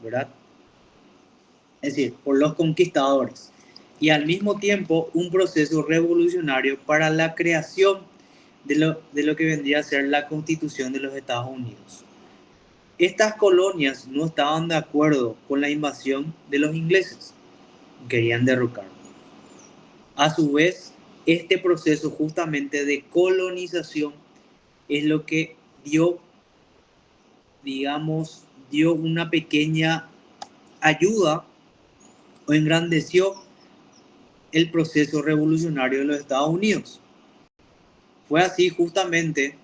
¿verdad? Es decir, por los conquistadores. Y al mismo tiempo un proceso revolucionario para la creación de lo que vendría a ser la Constitución de los Estados Unidos. Estas colonias no estaban de acuerdo con la invasión de los ingleses, querían derrocarlo. A su vez, este proceso justamente de colonización es lo que dio, digamos, dio una pequeña ayuda o engrandeció el proceso revolucionario de los Estados Unidos. Fue así justamente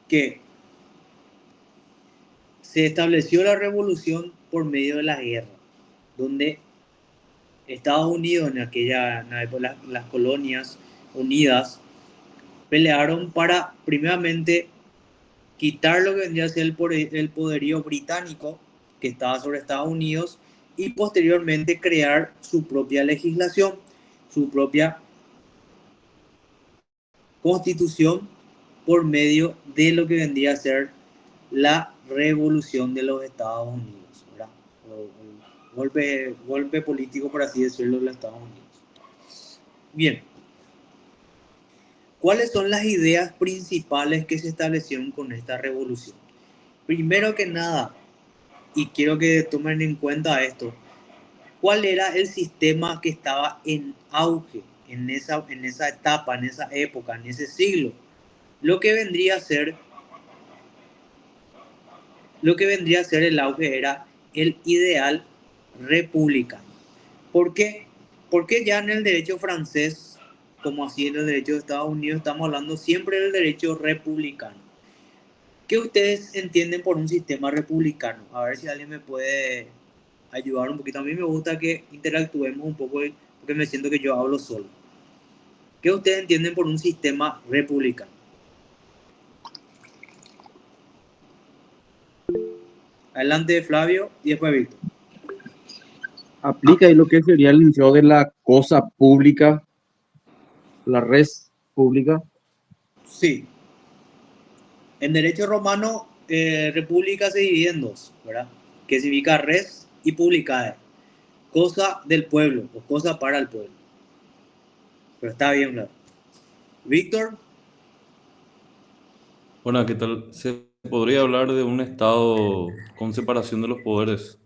que se estableció la revolución por medio de la guerra, donde Estados Unidos en las colonias unidas pelearon para primeramente quitar lo que vendría a ser el poderío británico que estaba sobre Estados Unidos y posteriormente crear su propia legislación, su propia constitución por medio de lo que vendría a ser la revolución de los Estados Unidos, ¿verdad? El golpe político, por así decirlo, de los Estados Unidos. Bien, ¿cuáles son las ideas principales que se establecieron con esta revolución? Primero que nada, y quiero que tomen en cuenta esto, ¿cuál era el sistema que estaba en auge en esa etapa, en esa época, en ese siglo? Lo que vendría a ser, lo que vendría a ser el auge era el ideal republicano. ¿Por qué? Porque ya en el derecho francés, como así en el derecho de Estados Unidos, estamos hablando siempre del derecho republicano. ¿Qué ustedes entienden por un sistema republicano? A ver si alguien me puede ayudar un poquito. A mí me gusta que interactuemos un poco porque me siento que yo hablo solo. ¿Qué ustedes entienden por un sistema republicano? Adelante Flavio y después Víctor. Aplica ahí lo que sería el inicio de la cosa pública, la res pública. Sí. En derecho romano, república se divide en dos, ¿verdad? Que significa res y publicae. Cosa del pueblo o cosa para el pueblo. Pero está bien, claro. Víctor. Bueno, ¿qué tal? Se podría hablar de un estado con separación de los poderes.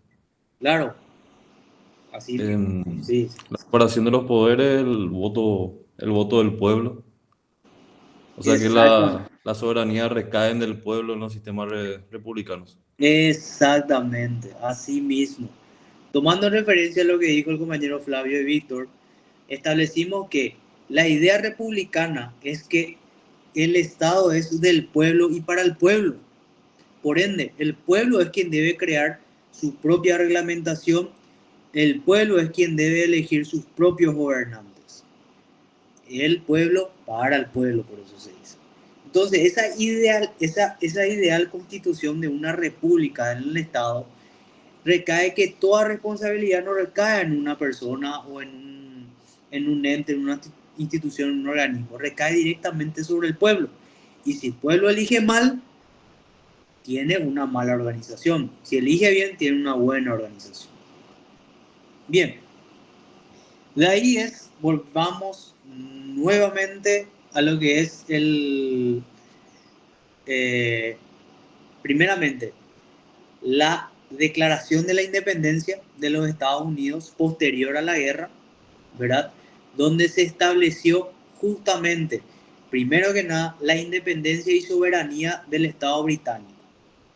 Claro, así mismo. En Sí, la separación de los poderes, el voto del pueblo. O sea que exactamente. la soberanía recae en el pueblo en los sistemas republicanos. Exactamente, así mismo. Tomando en referencia a lo que dijo el compañero Flavio y Víctor, establecimos que la idea republicana es que el Estado es del pueblo y para el pueblo. Por ende, el pueblo es quien debe crear su propia reglamentación, el pueblo es quien debe elegir sus propios gobernantes. El pueblo para el pueblo, por eso se dice. Entonces, esa ideal constitución de una república en el Estado recae que toda responsabilidad no recae en una persona o en un ente, en una institución, en un organismo, recae directamente sobre el pueblo. Y si el pueblo elige mal, tiene una mala organización. Si elige bien, tiene una buena organización. Bien, de ahí volvamos nuevamente a lo que es primeramente, la declaración de la independencia de los Estados Unidos posterior a la guerra, ¿verdad? Donde se estableció justamente, primero que nada, la independencia y soberanía del Estado británico.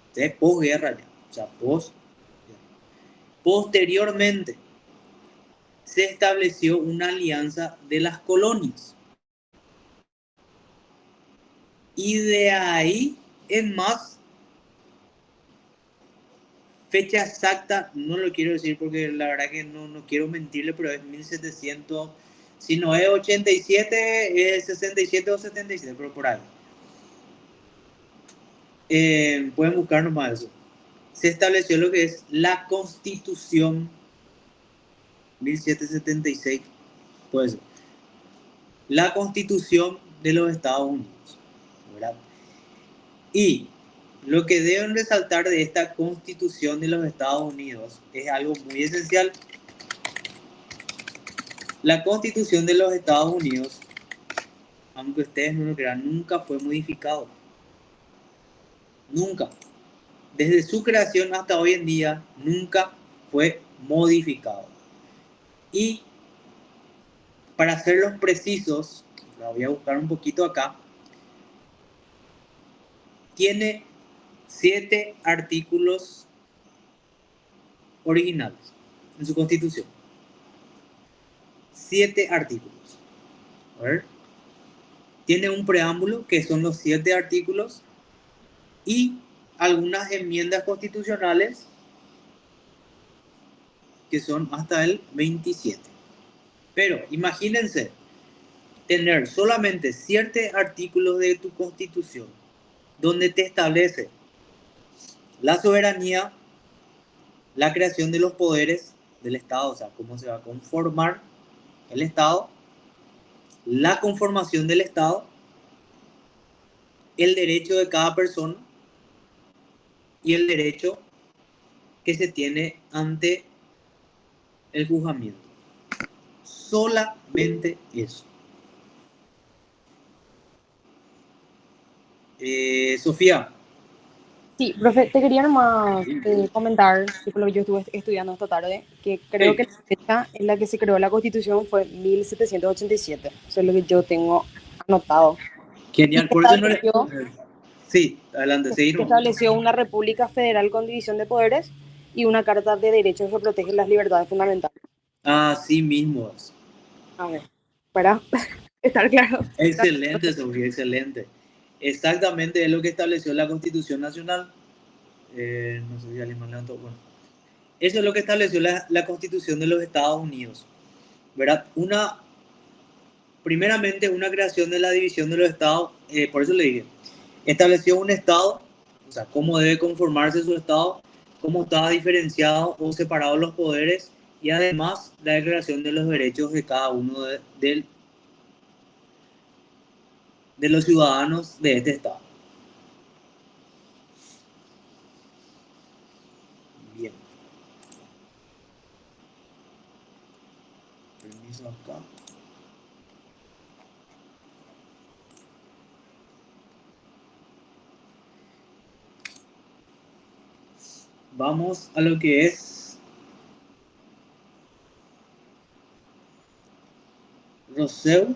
Entonces, posguerra ya, o sea, post. Posteriormente, se estableció una alianza de las colonias. Y de ahí en más, fecha exacta, no lo quiero decir porque la verdad que no quiero mentirle, pero es 1700, si no es 87, es 67 o 77, pero por ahí. Pueden buscar nomás eso. Se estableció lo que es la Constitución 1776, pues la Constitución de los Estados Unidos, ¿verdad? Y lo que deben resaltar de esta Constitución de los Estados Unidos es algo muy esencial. La Constitución de los Estados Unidos, aunque ustedes no lo crean, nunca fue modificado. Nunca. Desde su creación hasta hoy en día, nunca fue modificado. Y para serlos precisos, la voy a buscar un poquito acá, tiene 7 artículos originales en su Constitución. 7 artículos. A ver. Tiene un preámbulo, que son los 7 artículos, y algunas enmiendas constitucionales, que son hasta el 27. Pero imagínense tener solamente 7 artículos de tu Constitución, donde te establece la soberanía, la creación de los poderes del Estado, o sea, cómo se va a conformar el Estado, la conformación del Estado, el derecho de cada persona y el derecho que se tiene ante el juzgamiento. Solamente eso. Sofía. Sí, profe, te quería nomás comentar, tipo lo que yo estuve estudiando esta tarde, que creo Sí. que la fecha en la que se creó la Constitución fue 1787. Eso es lo que yo tengo anotado. Y Genial, que por eso no... Sí, adelante, seguimos. estableció una república federal con división de poderes y una carta de derechos que protege las libertades fundamentales. Así mismo. A ver, para estar claro. Excelente, Sofía, excelente. Exactamente es lo que estableció la Constitución Nacional. No sé si alguien más levantó. Bueno, eso es lo que estableció la Constitución de los Estados Unidos, ¿verdad? Primeramente, una creación de la división de los estados, por eso le dije, estableció un estado, o sea, cómo debe conformarse su estado, cómo estaba diferenciado o separado los poderes, y además la declaración de los derechos de cada uno de los ciudadanos de este estado. Bien. Permiso acá. Vamos a lo que es Rousseau.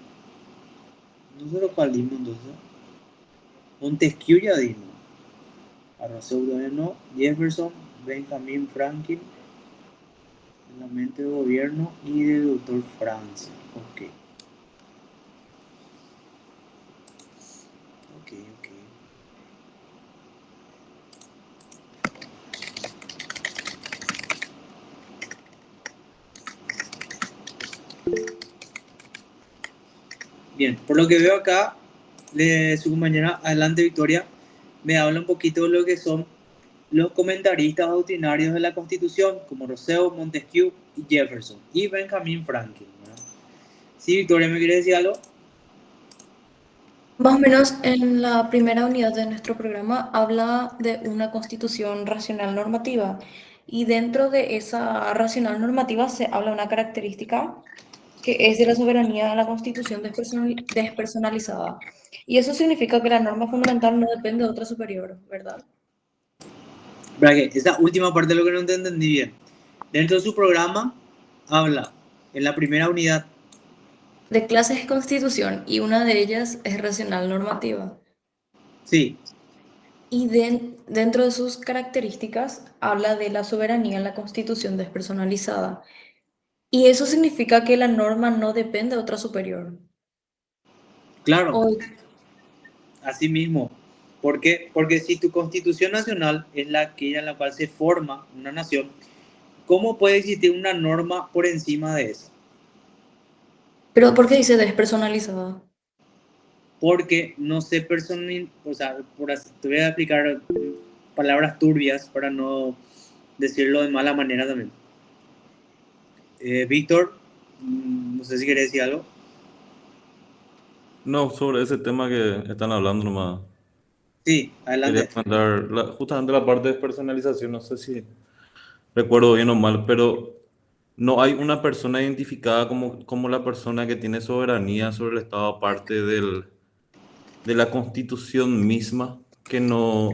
No sé lo cual dimos entonces. Montesquieu ya dimos. A Rousseau todavía no. Jefferson, Benjamin Franklin, la mente de gobierno y del doctor Franz. Ok. Ok. Bien, por lo que veo acá, su compañera, adelante Victoria, me habla un poquito de lo que son los comentaristas doctrinarios de la Constitución, como Rousseau, Montesquieu y Jefferson, y Benjamin Franklin, ¿verdad? Sí, Victoria, ¿me quiere decir algo? Más o menos en la primera unidad de nuestro programa habla de una constitución racional normativa y dentro de esa racional normativa se habla de una característica que es de la soberanía de la constitución despersonalizada. Y eso significa que la norma fundamental no depende de otra superior, ¿verdad? Brague, esa última parte es lo que no te entendí bien. Dentro de su programa habla en la primera unidad. De clases de constitución y una de ellas es racional normativa. Sí, Y dentro de sus características habla de la soberanía en la constitución despersonalizada. Y eso significa que la norma no depende de otra superior. claro, O, así mismo. ¿Por qué? Porque si tu constitución nacional es aquella en la cual se forma una nación, ¿cómo puede existir una norma por encima de eso? pero ¿por qué dice despersonalizada? Porque no se personaliza, o sea, te voy a aplicar palabras turbias para no decirlo de mala manera también. Víctor, no sé si querés decir algo. No, sobre ese tema que están hablando nomás, Sí, Quería adelante. comentar justamente la parte de personalización, no sé si recuerdo bien o mal, pero no hay una persona identificada como la persona que tiene soberanía sobre el Estado, aparte de la Constitución misma, que no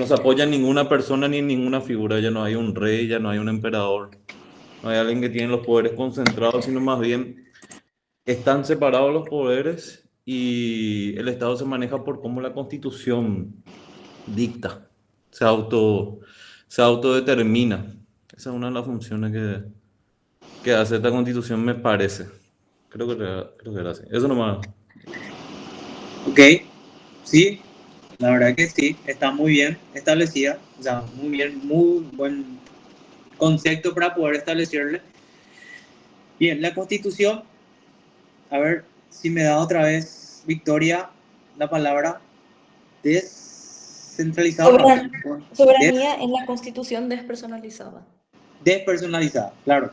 se apoya en ninguna persona ni en ninguna figura. Ya no hay un rey, ya no hay un emperador, no hay alguien que tiene los poderes concentrados, sino más bien están separados los poderes y el Estado se maneja por cómo la Constitución dicta, se auto, se autodetermina. Esa es una de las funciones que hace esta Constitución, me parece. Creo que era así. Eso nomás. Ok, sí, la verdad que sí, está muy bien establecida, o sea, muy bien, muy buen concepto para poder establecerle. Bien, la Constitución, a ver si me da otra vez, Victoria, la palabra descentralizado, no, Soberan- Soberanía des, en la constitución despersonalizada. despersonalizada, claro.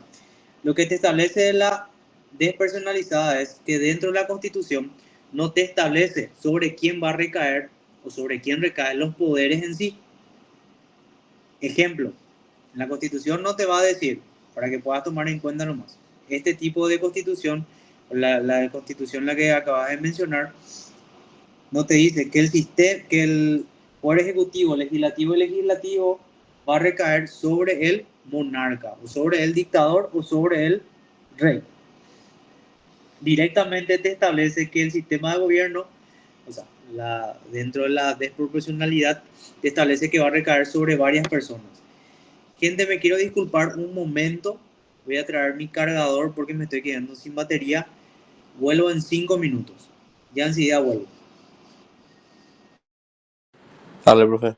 Lo que te establece la despersonalizada es que dentro de la Constitución no te establece sobre quién va a recaer o sobre quién recaen los poderes en sí. Ejemplo, la Constitución no te va a decir, para que puedas tomar en cuenta nomás, este tipo de Constitución, la Constitución la que acabas de mencionar, no te dice que que el Poder Ejecutivo, Legislativo y Legislativo va a recaer sobre el monarca, o sobre el dictador, o sobre el rey. Directamente te establece que el sistema de gobierno, o sea, dentro de la desproporcionalidad, te establece que va a recaer sobre varias personas. Gente, me quiero disculpar un momento. Voy a traer mi cargador porque me estoy quedando sin batería. Vuelvo en 5 minutos. Ya enseguida vuelvo. Dale, profe.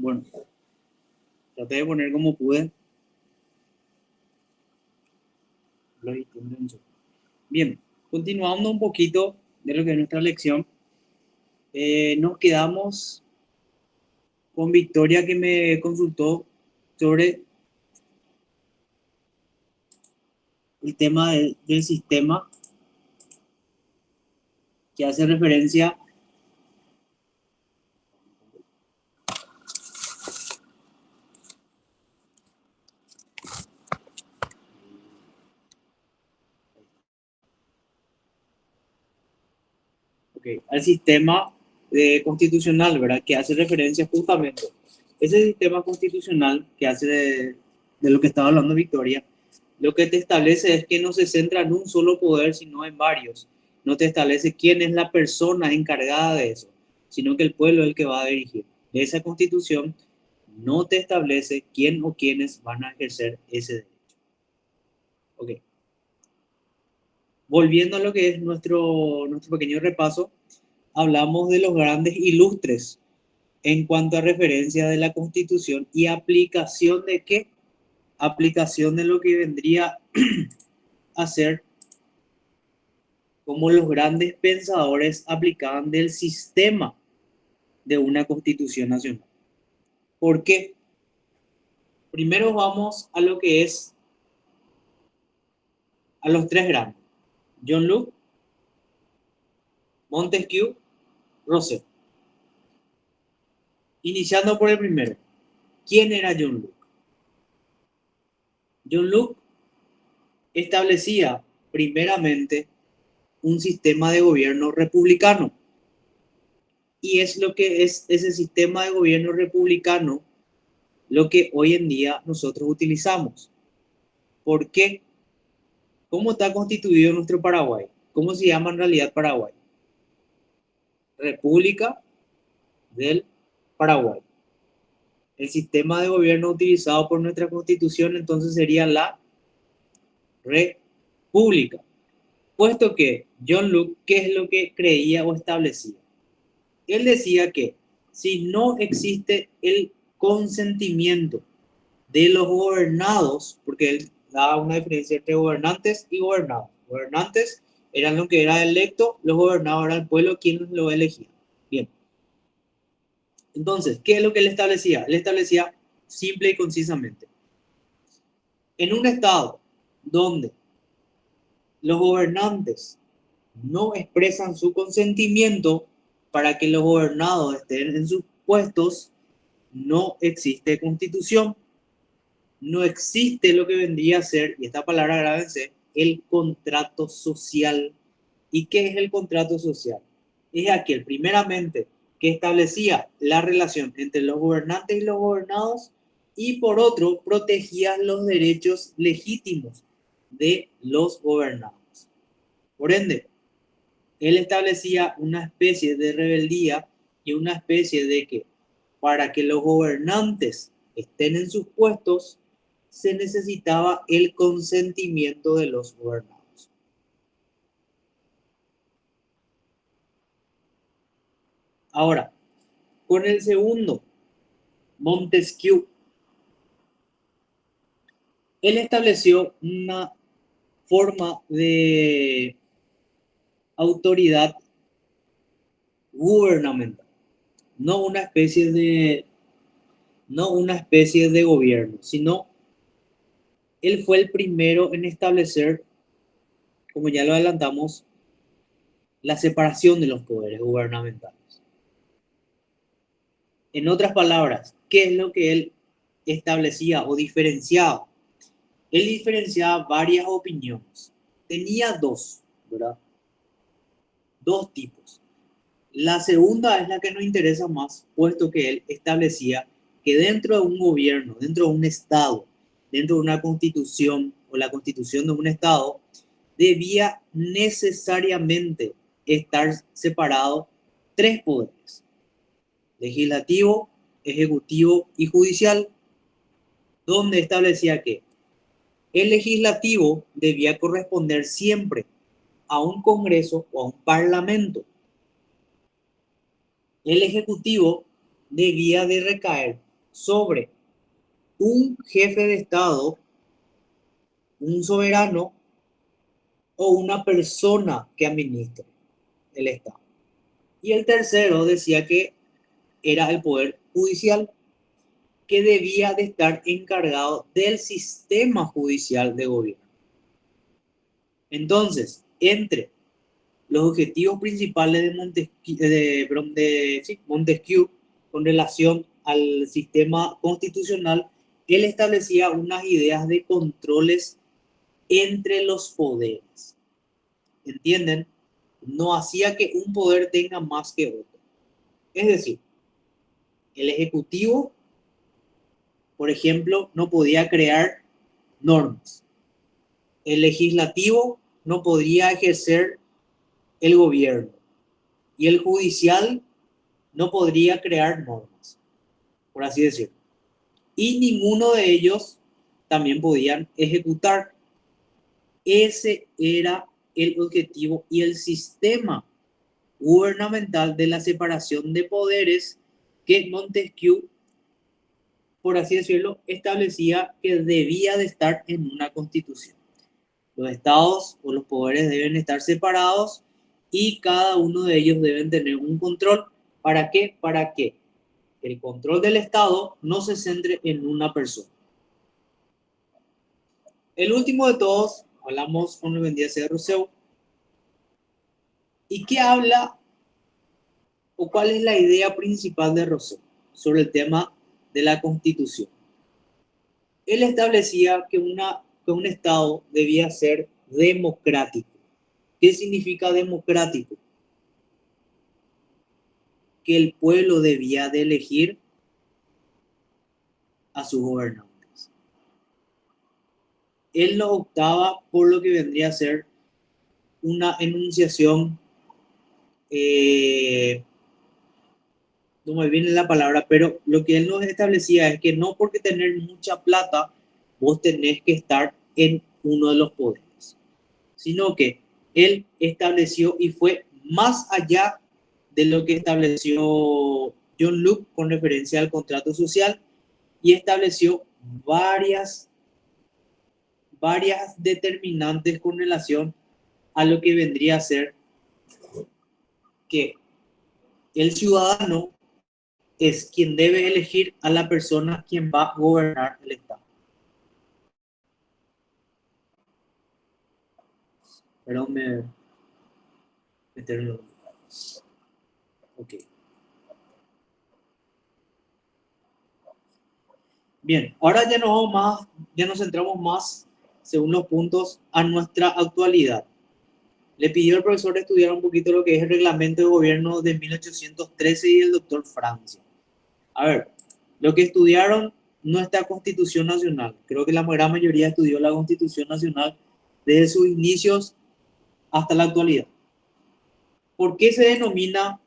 Bueno, traté de poner como pude. Bien, continuando un poquito de lo que es nuestra lección, nos quedamos con Victoria, que me consultó sobre el tema del sistema, que hace referencia al sistema constitucional, ¿verdad? Que hace referencia justamente ese sistema constitucional que hace de lo que estaba hablando Victoria. Lo que te establece es que no se centra en un solo poder, sino en varios. No te establece quién es la persona encargada de eso, sino que el pueblo es el que va a dirigir. Esa constitución no te establece quién o quiénes van a ejercer ese derecho. Ok. Volviendo a lo que es nuestro pequeño repaso, hablamos de los grandes ilustres en cuanto a referencia de la Constitución y aplicación de qué, aplicación de lo que vendría a ser como los grandes pensadores aplicaban del sistema de una Constitución nacional. ¿Por qué? Primero vamos a lo que es a los tres grandes: John Locke, Montesquieu, Rousseau. Iniciando por el primero. ¿Quién era John Locke? John Locke establecía primeramente un sistema de gobierno republicano. Y es lo que es ese sistema de gobierno republicano lo que hoy en día nosotros utilizamos. ¿Por qué? ¿Cómo está constituido nuestro Paraguay? ¿Cómo se llama en realidad Paraguay? República del Paraguay. El sistema de gobierno utilizado por nuestra Constitución entonces sería la República. Puesto que John Locke, ¿qué es lo que creía o establecía? Él decía que si no existe el consentimiento de los gobernados, porque él daba una diferencia entre gobernantes y gobernados. Gobernantes eran lo que era electo, los gobernados eran el pueblo quien lo elegía. Bien. Entonces, ¿qué es lo que él establecía? Él establecía simple y concisamente: en un estado donde los gobernantes no expresan su consentimiento para que los gobernados estén en sus puestos, no existe constitución, no existe lo que vendría a ser, y esta palabra grábense, el contrato social. ¿Y qué es el contrato social? Es aquel, primeramente, que establecía la relación entre los gobernantes y los gobernados, y por otro, protegía los derechos legítimos de los gobernados. Por ende, él establecía una especie de rebeldía y una especie de que para que los gobernantes estén en sus puestos se necesitaba el consentimiento de los gobernados. Ahora, con el segundo, Montesquieu, él estableció una forma de autoridad gubernamental, no una especie de gobierno, sino él fue el primero en establecer, como ya lo adelantamos, la separación de los poderes gubernamentales. En otras palabras, ¿qué es lo que él establecía o diferenciaba? Él diferenciaba varias opiniones. Tenía dos, ¿verdad? Dos tipos. La segunda es la que nos interesa más, puesto que él establecía que dentro de un gobierno, dentro de un estado, dentro de una constitución o la constitución de un estado, debía necesariamente estar separado tres poderes: legislativo, ejecutivo y judicial, donde establecía que el legislativo debía corresponder siempre a un congreso o a un parlamento. El ejecutivo debía de recaer sobre un jefe de Estado, un soberano o una persona que administra el Estado. Y el tercero decía que era el poder judicial, que debía de estar encargado del sistema judicial de gobierno. Entonces, entre los objetivos principales de Montesquieu con relación al sistema constitucional, él establecía unas ideas de controles entre los poderes. ¿Entienden? No hacía que un poder tenga más que otro. Es decir, el ejecutivo, por ejemplo, no podía crear normas. El legislativo no podría ejercer el gobierno. Y el judicial no podría crear normas, por así decirlo. Y ninguno de ellos también podían ejecutar. Ese era el objetivo y el sistema gubernamental de la separación de poderes que Montesquieu, por así decirlo, establecía que debía de estar en una constitución. Los estados o los poderes deben estar separados y cada uno de ellos deben tener un control. ¿Para qué? Para que el control del Estado no se centre en una persona. El último de todos, hablamos con el vendía de Rousseau. ¿Y qué habla o cuál es la idea principal de Rousseau sobre el tema de la Constitución? Él establecía que un Estado debía ser democrático. ¿Qué significa democrático? Que el pueblo debía de elegir a sus gobernantes. Él no optaba por lo que vendría a ser una enunciación, no me viene la palabra, pero lo que él nos establecía es que no porque tener mucha plata vos tenés que estar en uno de los poderes, sino que él estableció y fue más allá de lo que estableció John Locke con referencia al contrato social y estableció varias determinantes con relación a lo que vendría a ser que el ciudadano es quien debe elegir a la persona quien va a gobernar el Estado. Perdón, me termino. Ok. Bien, ahora ya nos centramos más, según los puntos, a nuestra actualidad. Le pidió al profesor estudiar un poquito lo que es el reglamento de gobierno de 1813 y el doctor Francia. A ver, lo que estudiaron nuestra Constitución Nacional. Creo que la gran mayoría estudió la Constitución Nacional desde sus inicios hasta la actualidad. ¿Por qué se denomina,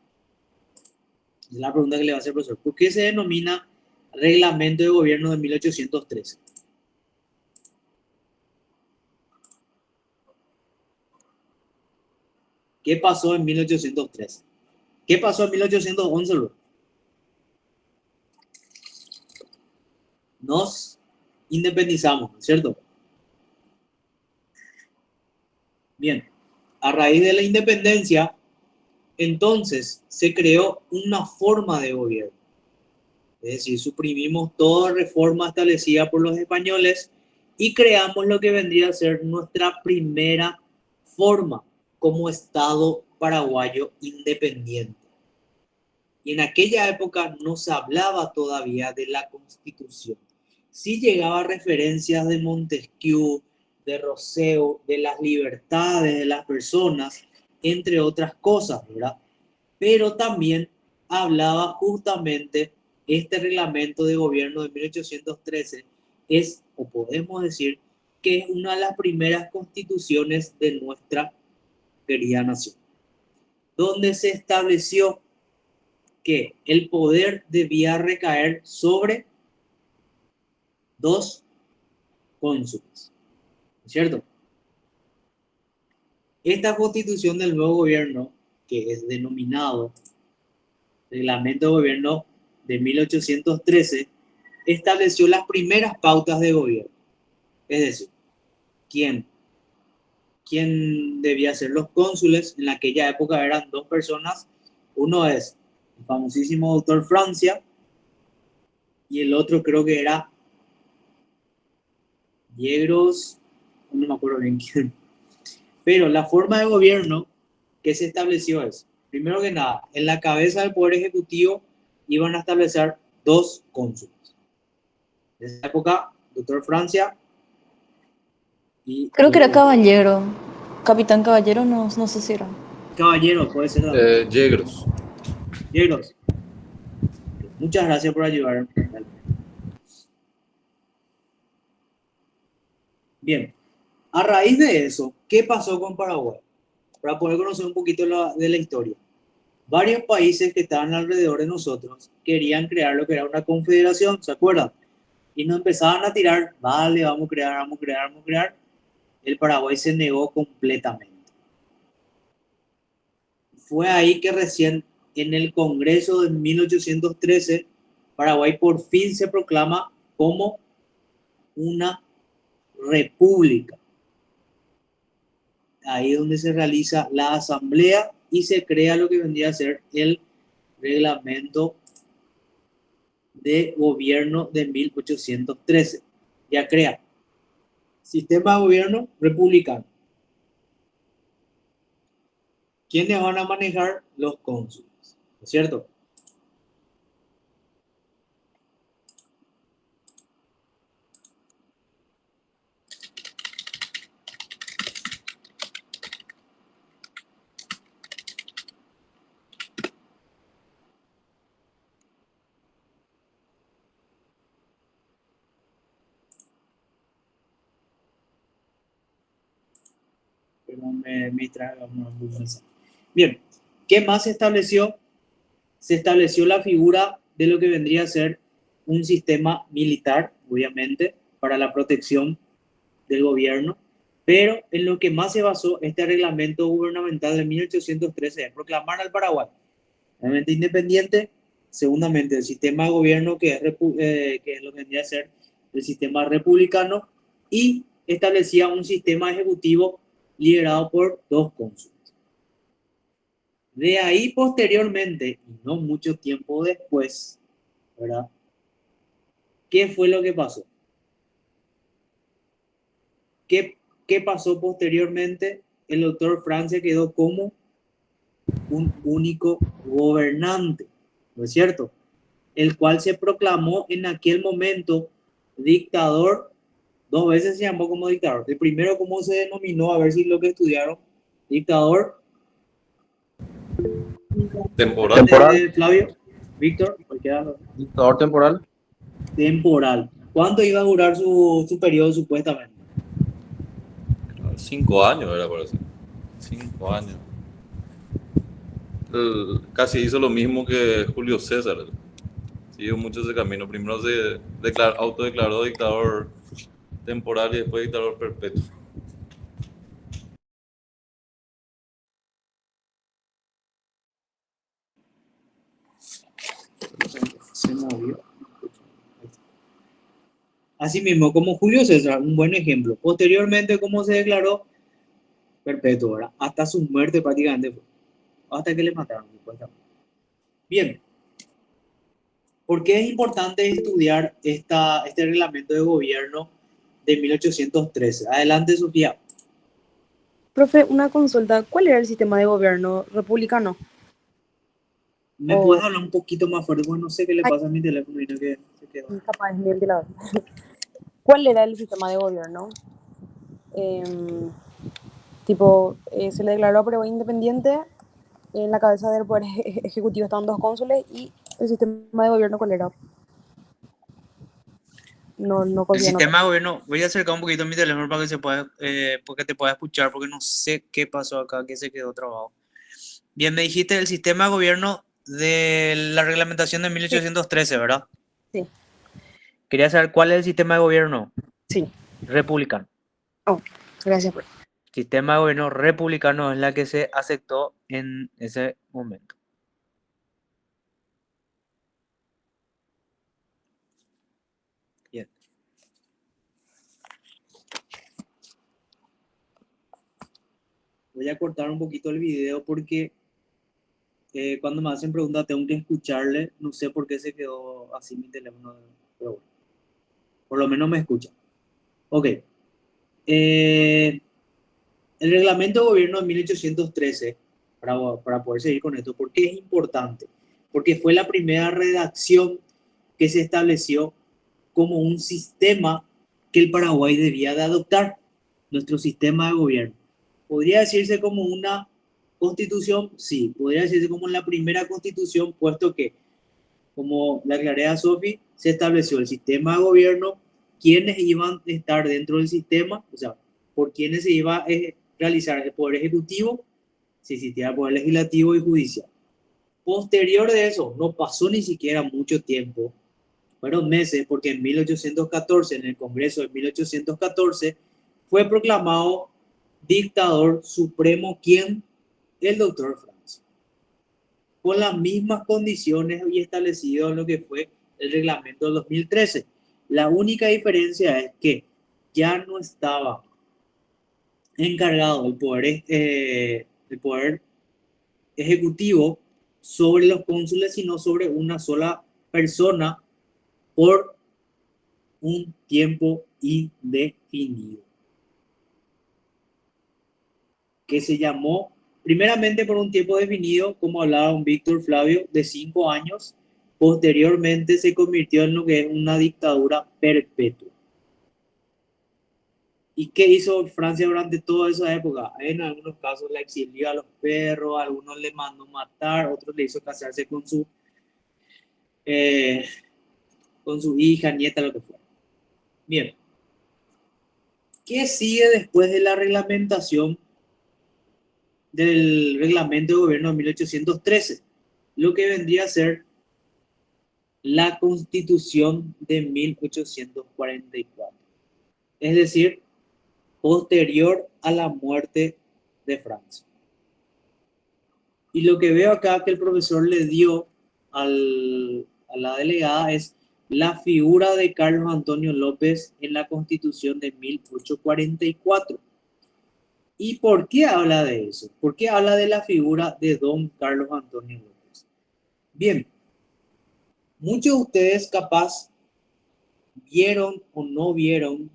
es la pregunta que le va a hacer el profesor, ¿por qué se denomina reglamento de gobierno de 1813? ¿Qué pasó en 1813? ¿Qué pasó en 1811? Nos independizamos, ¿cierto? Bien, a raíz de la independencia, entonces se creó una forma de gobierno. Es decir, suprimimos toda reforma establecida por los españoles y creamos lo que vendría a ser nuestra primera forma como Estado paraguayo independiente. Y en aquella época no se hablaba todavía de la Constitución. Sí llegaba referencias de Montesquieu, de Rousseau, de las libertades de las personas, entre otras cosas, ¿verdad? Pero también hablaba justamente este reglamento de gobierno de 1813, es, o podemos decir, que es una de las primeras constituciones de nuestra querida nación, donde se estableció que el poder debía recaer sobre dos cónsules, ¿cierto? Esta constitución del nuevo gobierno, que es denominado Reglamento de Gobierno de 1813, estableció las primeras pautas de gobierno. Es decir, quién debía ser los cónsules. En aquella época eran dos personas. Uno es el famosísimo doctor Francia y el otro creo que era Yegros, no me acuerdo bien quién. Pero la forma de gobierno que se estableció es, primero que nada, en la cabeza del Poder Ejecutivo iban a establecer dos cónsules. En esa época, doctor Francia y Creo que era Caballero. Capitán Caballero, no sé si era. Caballero, puede ser también. Yegros. Yegros. Muchas gracias por ayudar. Bien, a raíz de eso, ¿qué pasó con Paraguay? Para poder conocer un poquito de la historia. Varios países que estaban alrededor de nosotros querían crear lo que era una confederación, ¿se acuerdan? Y nos empezaban a tirar, vale, vamos a crear, vamos a crear, vamos a crear. El Paraguay se negó completamente. Fue ahí que recién en el Congreso de 1813, Paraguay por fin se proclama como una república. Ahí es donde se realiza la asamblea y se crea lo que vendría a ser el reglamento de gobierno de 1813. Ya crea sistema de gobierno republicano. ¿Quiénes van a manejar? Los cónsules, ¿no es cierto? Pero me traga una duda. Bien, ¿qué más se estableció? Se estableció la figura de lo que vendría a ser un sistema militar, obviamente, para la protección del gobierno, pero en lo que más se basó este reglamento gubernamental de 1813 es proclamar al Paraguay realmente independiente, segundamente el sistema de gobierno que es lo que vendría a ser el sistema republicano, y establecía un sistema ejecutivo liderado por dos cónsules. De ahí posteriormente, y no mucho tiempo después, ¿verdad? ¿Qué fue lo que pasó? ¿Qué pasó posteriormente? El doctor Francia quedó como un único gobernante, ¿no es cierto? El cual se proclamó en aquel momento dictador, dos veces se llamó como dictador. El primero, ¿cómo se denominó? A ver si lo que estudiaron, dictador. Temporal. Flavio, Víctor, Dictador temporal. temporal. ¿Cuánto iba a durar su periodo supuestamente? 5 años era, parece. 5 años. Casi hizo lo mismo que Julio César. Siguió mucho ese camino. Primero se autodeclaró dictador temporal y después dictador perpetuo. Se movió. Asimismo, como Julio César, un buen ejemplo. Posteriormente, ¿cómo se declaró? Perpetuo, ¿verdad? Hasta su muerte prácticamente fue. Hasta que le mataron. Bien. ¿Por qué es importante estudiar este reglamento de gobierno de 1813? Adelante, Sofía. Profe, una consulta. ¿Cuál era el sistema de gobierno republicano? ¿Me puedes hablar un poquito más fuerte? Porque no sé qué le pasa a mi teléfono y no que se quedó. Capaz es mi ventilador. ¿Cuál era el sistema de gobierno? Se le declaró a Paraguay independiente. En la cabeza del poder ejecutivo estaban dos cónsules y el sistema de gobierno, ¿cuál era? No el sistema de gobierno, voy a acercar un poquito mi teléfono para que se pueda, porque te pueda escuchar, porque no sé qué pasó acá, que se quedó trabado. Bien, me dijiste el sistema de gobierno de la reglamentación de 1813, ¿verdad? Sí. Quería saber cuál es el sistema de gobierno. Sí. Republicano. Oh, gracias, profe. Sistema de gobierno republicano es la que se aceptó en ese momento. Bien. Voy a cortar un poquito el video porque cuando me hacen preguntas tengo que escucharle. No sé por qué se quedó así mi teléfono, pero bueno, por lo menos me escucha. Ok. El reglamento de gobierno de 1813, para poder seguir con esto, ¿por qué es importante? Porque fue la primera redacción que se estableció como un sistema que el Paraguay debía de adoptar, nuestro sistema de gobierno. ¿Podría decirse como una constitución? Sí, podría decirse como la primera constitución, puesto que, como la aclaré Sofi, se estableció el sistema de gobierno, quiénes iban a estar dentro del sistema, o sea, por quiénes se iba a realizar el poder ejecutivo, si existía el poder legislativo y judicial. Posterior de eso, no pasó ni siquiera mucho tiempo, fueron meses, porque en 1814, en el Congreso de 1814, fue proclamado dictador supremo, ¿quién? El doctor Franco, con las mismas condiciones y establecido en lo que fue el reglamento del 2013. La única diferencia es que ya no estaba encargado el poder ejecutivo sobre los cónsules, sino sobre una sola persona por un tiempo indefinido, que se llamó primeramente por un tiempo definido, como hablaba un Víctor Flavio, de 5 años. Posteriormente se convirtió en lo que es una dictadura perpetua. ¿Y qué hizo Francia durante toda esa época? En algunos casos la exilió a los perros, a algunos le mandó matar, otros le hizo casarse con su hija, nieta, lo que fuera. Bien. ¿Qué sigue después de la reglamentación del reglamento de gobierno de 1813? Lo que vendría a ser la Constitución de 1844. Es decir, posterior a la muerte de Francia. Y lo que veo acá que el profesor le dio a la delegada es la figura de Carlos Antonio López en la Constitución de 1844. ¿Y por qué habla de eso? ¿Por qué habla de la figura de don Carlos Antonio López? Bien, muchos de ustedes capaz vieron o no vieron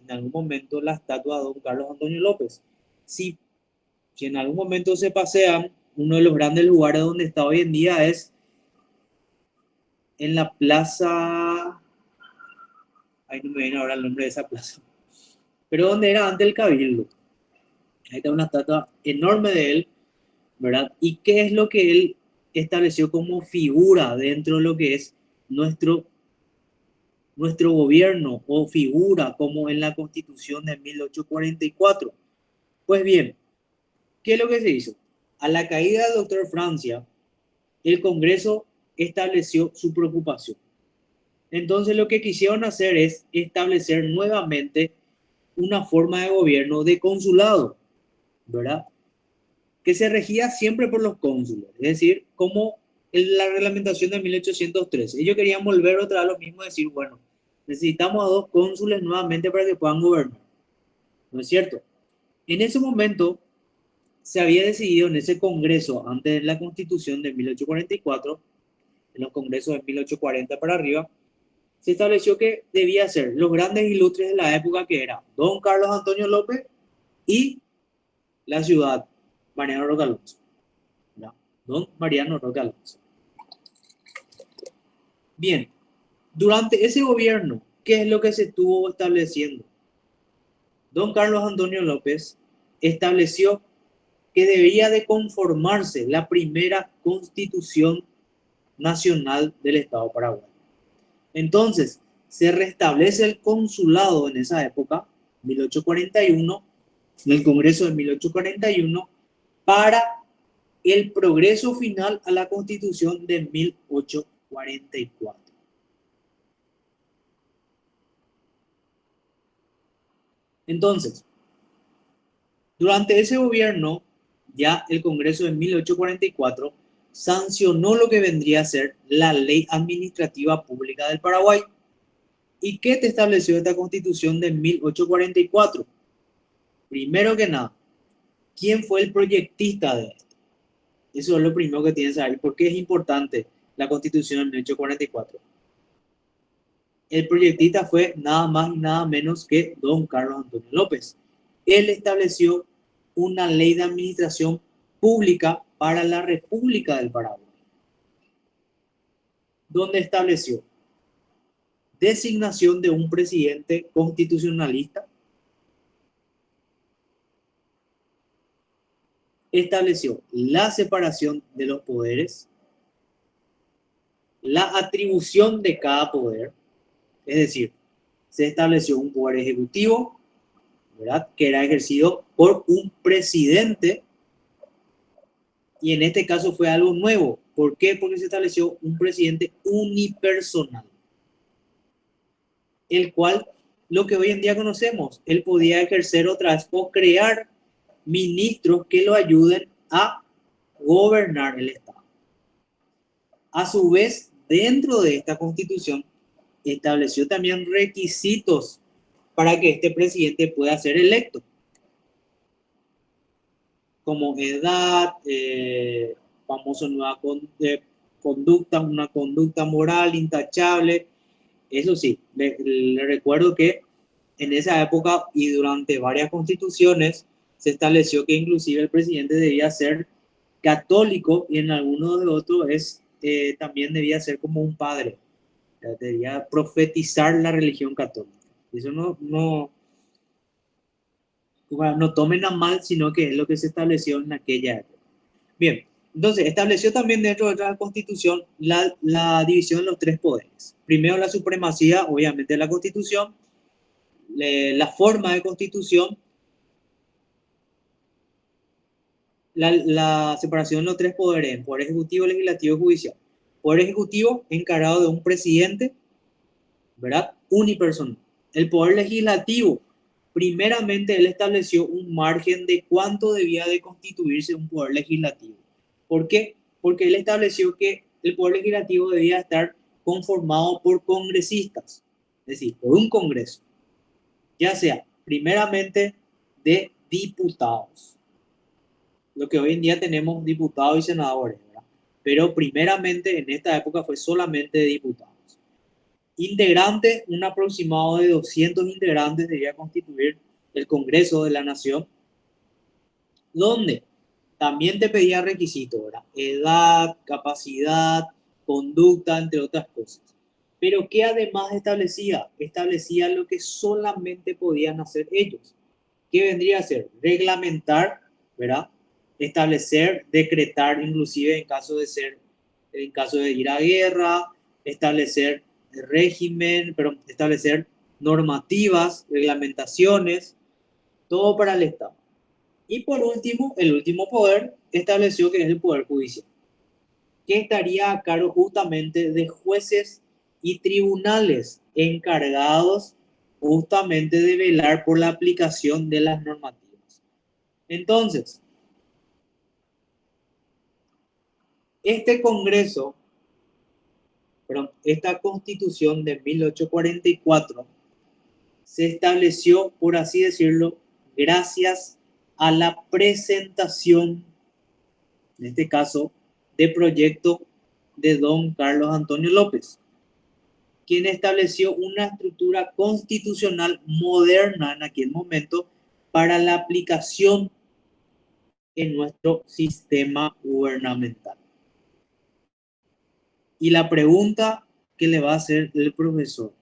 en algún momento la estatua de don Carlos Antonio López. Si en algún momento se pasean, uno de los grandes lugares donde está hoy en día es en la plaza, ahí no me viene ahora el nombre de esa plaza, pero donde era antes el Cabildo. Ahí está una estatua enorme de él, ¿verdad? ¿Y qué es lo que él estableció como figura dentro de lo que es nuestro gobierno, o figura como en la Constitución de 1844? Pues bien, ¿qué es lo que se hizo? A la caída del doctor Francia, el Congreso estableció su preocupación. Entonces lo que quisieron hacer es establecer nuevamente una forma de gobierno de consulado, ¿verdad? Que se regía siempre por los cónsules, es decir, como en la reglamentación de 1813. Ellos querían volver otra vez a lo mismo, decir, bueno, necesitamos a 2 cónsules nuevamente para que puedan gobernar. ¿No es cierto? En ese momento se había decidido en ese congreso, antes de la Constitución de 1844, en los congresos de 1840 para arriba, se estableció que debía ser los grandes ilustres de la época, que era don Carlos Antonio López y la ciudad Mariano Roca Alonso. ¿No? Don Mariano Roca Alonso. Bien, durante ese gobierno, ¿qué es lo que se estuvo estableciendo? Don Carlos Antonio López estableció que debía de conformarse la primera Constitución Nacional del Estado de Paraguay. Entonces, se restablece el consulado en esa época, 1841, en el Congreso de 1841, para el progreso final a la Constitución de 1844. Entonces, durante ese gobierno, ya el Congreso de 1844 sancionó lo que vendría a ser la Ley Administrativa Pública del Paraguay, ¿Y qué te estableció esta Constitución de 1844? Primero que nada, ¿quién fue el proyectista de esto? Eso es lo primero que tienes que saber. ¿Por qué es importante la Constitución de 1844? El proyectista fue nada más y nada menos que don Carlos Antonio López. Él estableció una ley de administración pública para la República del Paraguay, donde estableció designación de un presidente constitucionalista, estableció la separación de los poderes, la atribución de cada poder, es decir, se estableció un poder ejecutivo, ¿verdad?, que era ejercido por un presidente, y en este caso fue algo nuevo. ¿Por qué? Porque se estableció un presidente unipersonal, el cual, lo que hoy en día conocemos, él podía ejercer otra vez o crear ministros que lo ayuden a gobernar el Estado. A su vez, dentro de esta Constitución, estableció también requisitos para que este presidente pueda ser electo, como edad, famoso nueva conducta, una conducta moral intachable. Eso sí, le recuerdo que en esa época y durante varias constituciones se estableció que inclusive el presidente debía ser católico, y en algunos de otros también debía ser como un padre, debía profetizar la religión católica. Eso no tomen a mal, sino que es lo que se estableció en aquella época. Bien, entonces estableció también dentro de la Constitución la división de los tres poderes. Primero, la supremacía, obviamente, de la Constitución, la forma de Constitución, la separación de los tres poderes, poder ejecutivo, legislativo y judicial. Poder ejecutivo encargado de un presidente, ¿verdad?, unipersonal. El poder legislativo, primeramente él estableció un margen de cuánto debía de constituirse un poder legislativo. ¿Por qué? Porque él estableció que el poder legislativo debía estar conformado por congresistas, es decir, por un congreso, ya sea primeramente de diputados, lo que hoy en día tenemos diputados y senadores, ¿verdad?, pero primeramente en esta época fue solamente de diputados. Integrantes, un aproximado de 200 integrantes debía constituir el Congreso de la Nación, donde también te pedía requisitos, ¿verdad?, edad, capacidad, conducta, entre otras cosas. Pero ¿qué además establecía? Establecía lo que solamente podían hacer ellos. ¿Qué vendría a ser? Reglamentar, ¿verdad?, establecer, decretar, inclusive en caso de ir a guerra, establecer régimen, pero establecer normativas, reglamentaciones, todo para el Estado. Y por último, el último poder estableció que es el poder judicial, que estaría a cargo justamente de jueces y tribunales encargados justamente de velar por la aplicación de las normativas. Entonces, esta Constitución de 1844 se estableció, por así decirlo, gracias a la presentación, en este caso, de proyecto de don Carlos Antonio López, quien estableció una estructura constitucional moderna en aquel momento para la aplicación en nuestro sistema gubernamental. Y la pregunta que le va a hacer el profesor,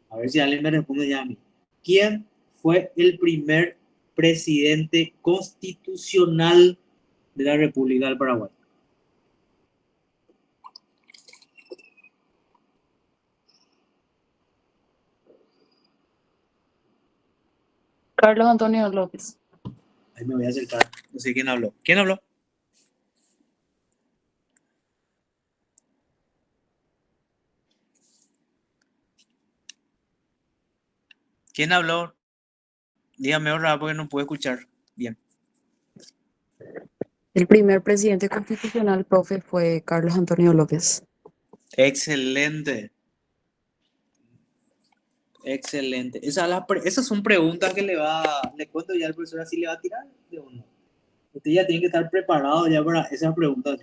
a ver si alguien me responde ya a mí: ¿quién fue el primer presidente constitucional de la República del Paraguay? Carlos Antonio López. Ahí me voy a acercar. No sé quién habló. ¿Quién habló? ¿Quién habló? Dígame ahora porque no puedo escuchar bien. El primer presidente constitucional, profe, fue Carlos Antonio López. Excelente. Excelente. Esas son preguntas que le cuento ya al profesor así le va a tirar de uno. Usted ya tiene que estar preparado ya para esas preguntas.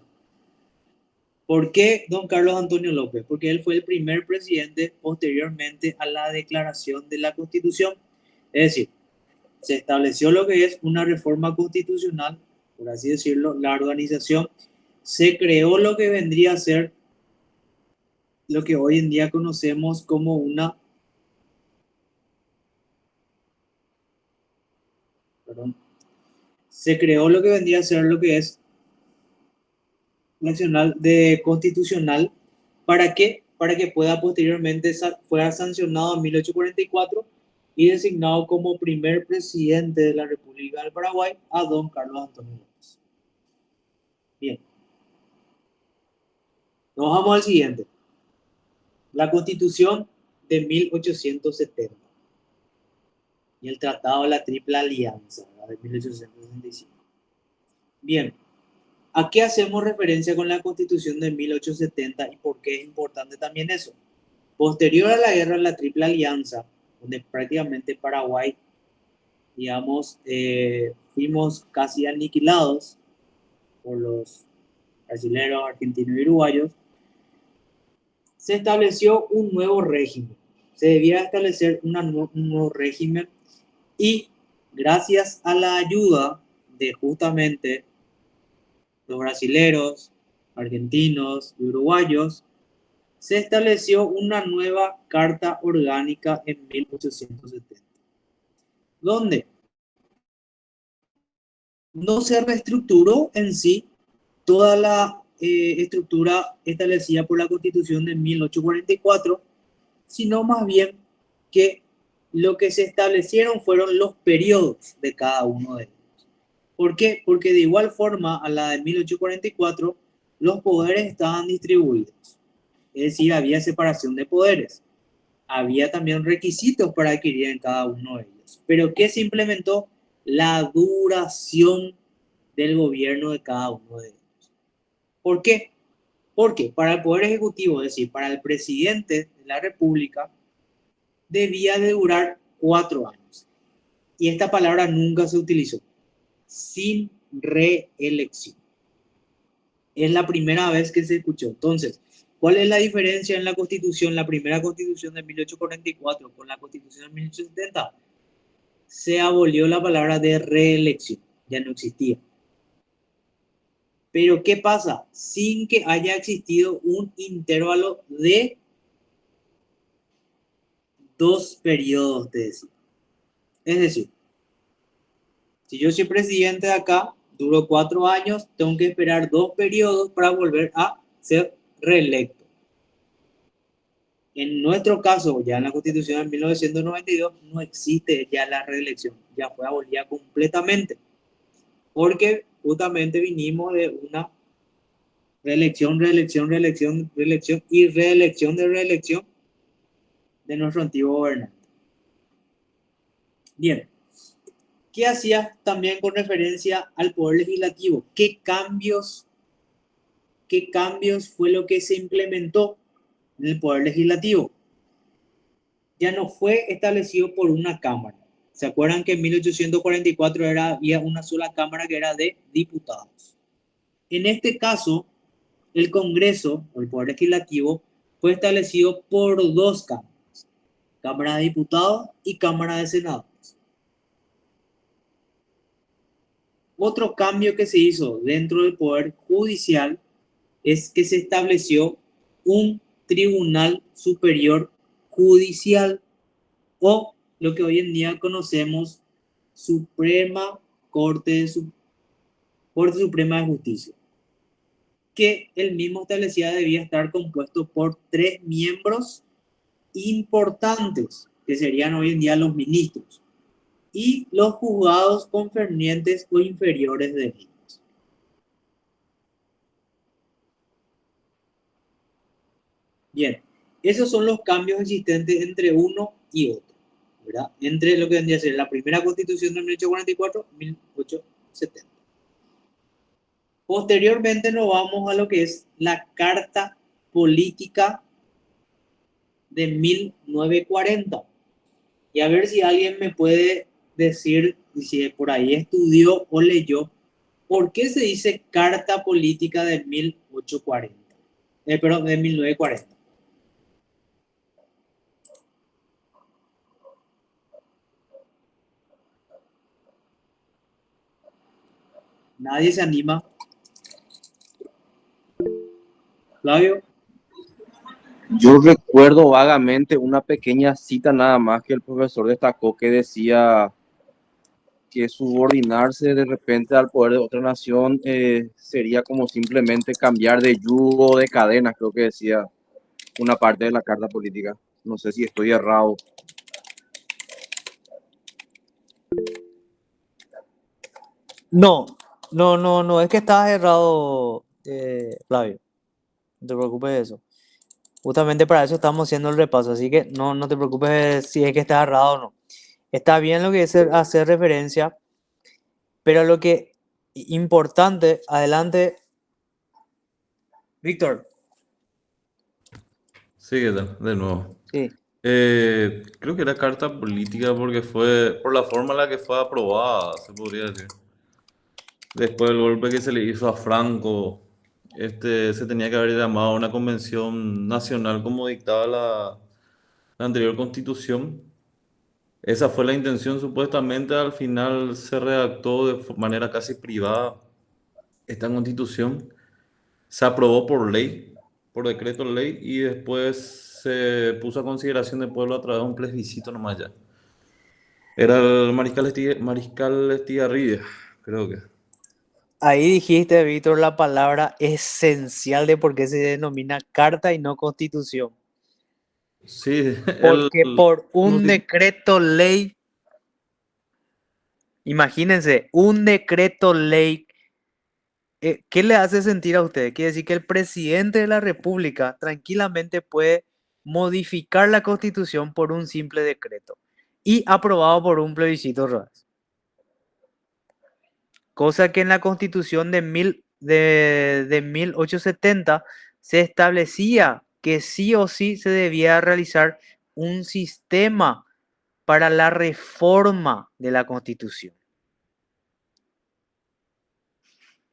¿Por qué don Carlos Antonio López? Porque él fue el primer presidente posteriormente a la declaración de la Constitución. Es decir, se estableció lo que es una reforma constitucional, por así decirlo, la organización, se creó lo que vendría a ser lo que hoy en día conocemos como una, perdón, se creó lo que vendría a ser lo que es nacional de constitucional. ¿Para qué? Para que pueda posteriormente fuera sancionado en 1844 y designado como primer presidente de la República del Paraguay a don Carlos Antonio López. Bien. Nos vamos al siguiente. La Constitución de 1870 y el Tratado de la Triple Alianza, ¿verdad? De 1865. Bien. ¿A qué hacemos referencia con la Constitución de 1870 y por qué es importante también eso? Posterior a la guerra de la Triple Alianza, donde prácticamente Paraguay, digamos, fuimos casi aniquilados por los brasileños, argentinos y uruguayos, se estableció un nuevo régimen. Se debía establecer un nuevo régimen y gracias a la ayuda de justamente los brasileros, argentinos y uruguayos, se estableció una nueva Carta Orgánica en 1870, donde no se reestructuró en sí toda la estructura establecida por la Constitución de 1844, sino más bien que lo que se establecieron fueron los periodos de cada uno de ellos. ¿Por qué? Porque de igual forma a la de 1844 los poderes estaban distribuidos. Es decir, había separación de poderes. Había también requisitos para adquirir en cada uno de ellos. Pero ¿qué se implementó? La duración del gobierno de cada uno de ellos. ¿Por qué? Porque para el Poder Ejecutivo, es decir, para el presidente de la República, debía de durar 4 años. Y esta palabra nunca se utilizó. Sin reelección. Es la primera vez que se escuchó. Entonces, ¿cuál es la diferencia en la Constitución, la primera Constitución de 1844 con la Constitución de 1870? Se abolió la palabra de reelección. Ya no existía. Pero ¿qué pasa? Sin que haya existido un intervalo de 2 periodos de decir. Es decir, si yo soy presidente de acá, duro 4 años, tengo que esperar 2 periodos para volver a ser reelecto. En nuestro caso, ya en la Constitución de 1992, no existe ya la reelección, ya fue abolida completamente, porque justamente vinimos de una reelección y reelección de nuestro antiguo gobernante. Bien. ¿Qué hacía también con referencia al Poder Legislativo? ¿Qué cambios fue lo que se implementó en el Poder Legislativo? Ya no fue establecido por una Cámara. ¿Se acuerdan que en 1844 había una sola Cámara que era de diputados? En este caso, el Congreso, o el Poder Legislativo, fue establecido por 2 cámaras. Cámara de Diputados y Cámara de Senadores. Otro cambio que se hizo dentro del Poder Judicial es que se estableció un Tribunal Superior Judicial, o lo que hoy en día conocemos Suprema Corte Suprema de Justicia, que el mismo establecía debía estar compuesto por 3 miembros importantes, que serían hoy en día los ministros, y los juzgados concernientes o inferiores de ellos. Bien, esos son los cambios existentes entre uno y otro, ¿verdad? Entre lo que vendría a ser la primera Constitución de 1844 y 1870. Posteriormente nos vamos a lo que es la Carta Política de 1940. Y a ver si alguien me puede decir, si por ahí estudió o leyó, ¿por qué se dice Carta Política de 1840? Perdón, de 1940. Nadie se anima. Flavio. Yo recuerdo vagamente una pequeña cita nada más que el profesor destacó que decía que subordinarse de repente al poder de otra nación sería como simplemente cambiar de yugo o de cadenas, creo que decía una parte de la carta política. No sé si estoy errado. No, no es que estás errado, Flavio. No te preocupes de eso. Justamente para eso estamos haciendo el repaso, así que no te preocupes si es que estás errado o no. Está bien lo que es hacer referencia, pero lo que importante, adelante, Víctor. Sí, ¿qué tal? De nuevo. Sí, Creo que era carta política porque fue por la forma en la que fue aprobada, se podría decir. Después del golpe que se le hizo a Franco, se tenía que haber llamado a una convención nacional como dictaba la anterior constitución. Esa fue la intención, supuestamente al final se redactó de manera casi privada esta constitución. Se aprobó por ley, por decreto ley, y después se puso a consideración del pueblo a través de un plebiscito nomás ya. Era el Mariscal Estigarribia, creo que. ahí dijiste, Víctor, la palabra esencial de por qué se denomina carta y no constitución. Sí, Porque por ¿cómo un se dice? decreto ley, imagínense, un decreto ley, ¿qué le hace sentir a usted? Quiere decir que el presidente de la República tranquilamente puede modificar la Constitución por un simple decreto y aprobado por un plebiscito, Rodas. Cosa que en la Constitución de 1870 se establecía que sí o sí se debía realizar un sistema para la reforma de la Constitución.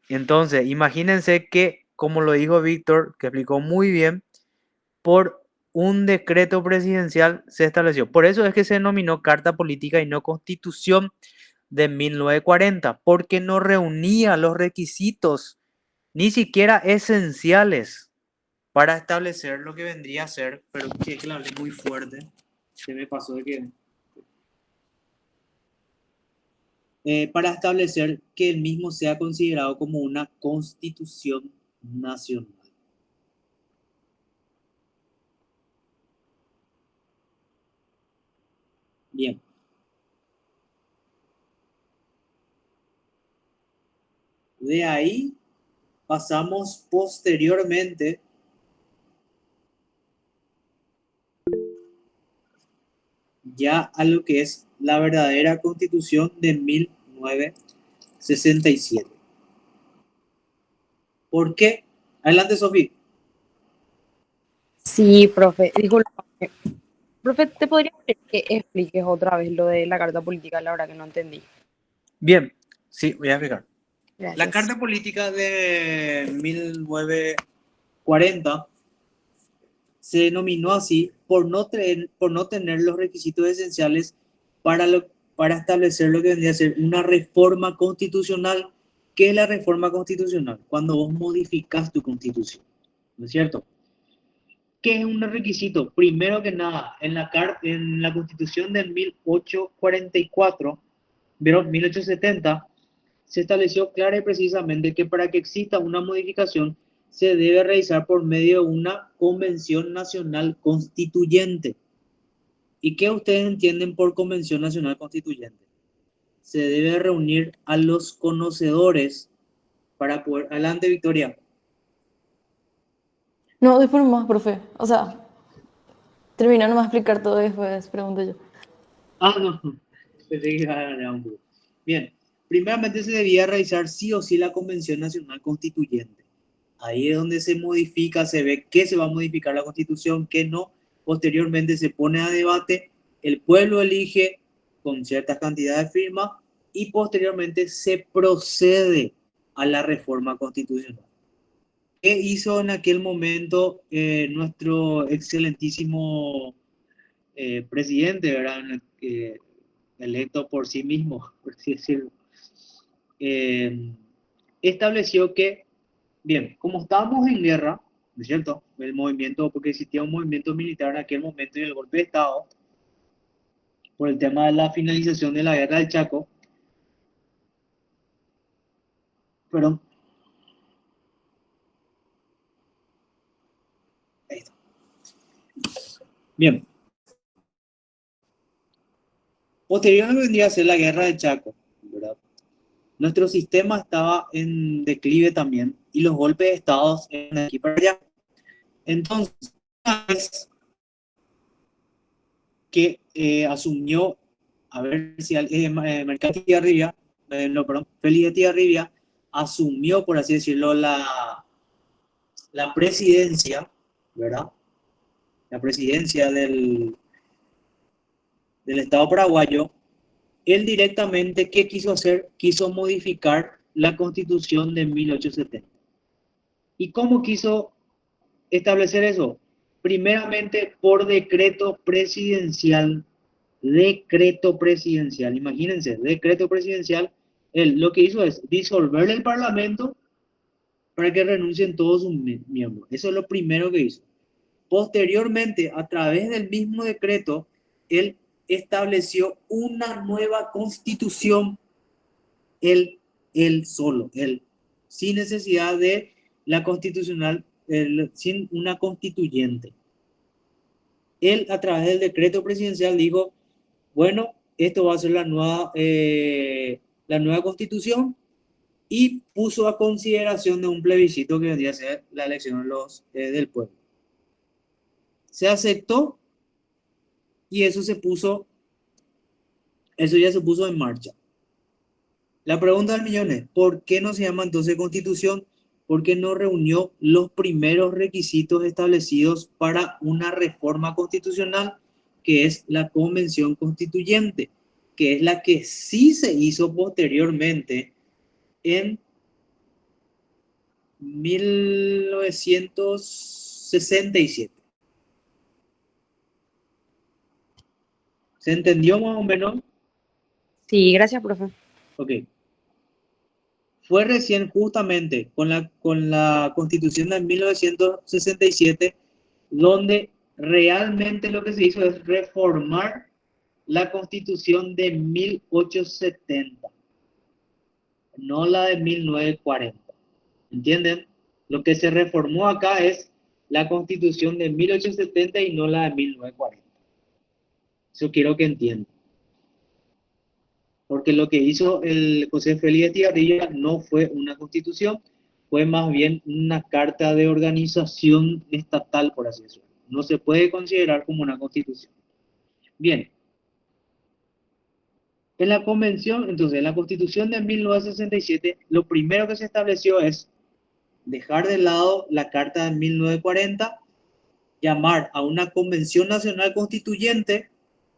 Entonces, imagínense que, como lo dijo Víctor, que explicó muy bien, por un decreto presidencial se estableció. Por eso es que se denominó Carta Política y no Constitución de 1940, porque no reunía los requisitos, ni siquiera esenciales, para establecer lo que vendría a ser, pero que la hablé muy fuerte, se me pasó de que... Para establecer que el mismo sea considerado como una constitución nacional. Bien. De ahí pasamos posteriormente ya a lo que es la verdadera constitución de 1967. ¿Por qué? Adelante, Sofía. Sí, profe, disculpa. Profe, ¿te podría pedir que expliques otra vez lo de la carta política? La verdad que no entendí. Bien, sí, voy a explicar. La Gracias. Carta Política de 1940 se denominó así por no tener los requisitos esenciales para establecer lo que vendría a ser una reforma constitucional. ¿Qué es la reforma constitucional? Cuando vos modificas tu constitución, ¿no es cierto? ¿Qué es un requisito? Primero que nada, en la constitución de 1844, ¿vieron? 1870, se estableció clara y precisamente que para que exista una modificación se debe realizar por medio de una convención nacional constituyente. ¿Y qué ustedes entienden por convención nacional constituyente? Se debe reunir a los conocedores para poder... Adelante, Victoria. No, después más, profe. O sea, termina nomás de explicar todo y después pregunto yo. Ah, no. Pensé que iba a ganar un poco. Bien. Primeramente se debía realizar sí o sí la convención nacional constituyente. Ahí es donde se modifica, se ve qué se va a modificar la constitución, qué no. Posteriormente se pone a debate el pueblo elige con ciertas cantidades de firmas y posteriormente se procede a la reforma constitucional. ¿Qué hizo en aquel momento nuestro excelentísimo presidente, ¿verdad? Electo por sí mismo, por así decirlo? Estableció que, bien, como estábamos en guerra, ¿no es cierto? El movimiento, porque existía un movimiento militar en aquel momento y el golpe de Estado, por el tema de la finalización de la guerra del Chaco, perdón, ahí está. Bien, posteriormente vendría a ser la guerra del Chaco, ¿verdad? Nuestro sistema estaba en declive también y los golpes de Estado en aquí para allá. Entonces, una vez que asumió, a ver si Mercado Tiarribia, no, perdón, Félix de Tiarribia, asumió, por así decirlo, la presidencia, ¿verdad? La presidencia del Estado paraguayo. Él directamente, ¿qué quiso hacer? Quiso modificar la Constitución de 1870. ¿Y cómo quiso establecer eso? Primeramente por decreto presidencial. Decreto presidencial, imagínense, decreto presidencial. Él lo que hizo es disolver el Parlamento para que renuncien todos sus miembros. Eso es lo primero que hizo. Posteriormente, a través del mismo decreto, él estableció una nueva constitución, él solo, él, sin necesidad de la constitucional, sin una constituyente. Él, a través del decreto presidencial, dijo, bueno, esto va a ser la nueva constitución, y puso a consideración de un plebiscito que vendría a ser la elección del pueblo. Se aceptó y eso ya se puso en marcha. La pregunta del millón es, ¿por qué no se llama entonces constitución? Porque no reunió los primeros requisitos establecidos para una reforma constitucional, que es la convención constituyente, que es la que sí se hizo posteriormente en 1967. ¿Se entendió más o menos? Sí, gracias, profe. Ok. Fue recién justamente con la Constitución de 1967 donde realmente lo que se hizo es reformar la Constitución de 1870, no la de 1940. ¿Entienden? Lo que se reformó acá es la Constitución de 1870 y no la de 1940. Eso quiero que entiendan. Porque lo que hizo el José Félix de Tiarribia no fue una constitución, fue más bien una carta de organización estatal, por así decirlo. No se puede considerar como una constitución. Bien. En la convención, entonces, en la constitución de 1967, lo primero que se estableció es dejar de lado la carta de 1940, llamar a una convención nacional constituyente,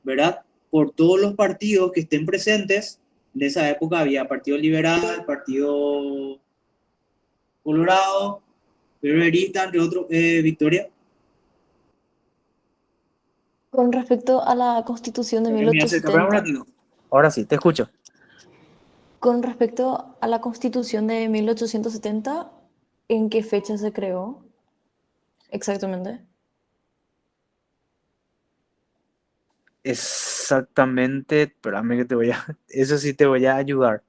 ¿verdad? Por todos los partidos que estén presentes. De esa época había Partido Liberal, Partido Colorado, Perverista, entre otros, Victoria. Con respecto a la Constitución de Me voy a acercar para un 1870, ratito. Ahora sí, te escucho. con respecto a la Constitución de 1870, ¿en qué fecha se creó exactamente? Exactamente, espérame que eso sí te voy a ayudar.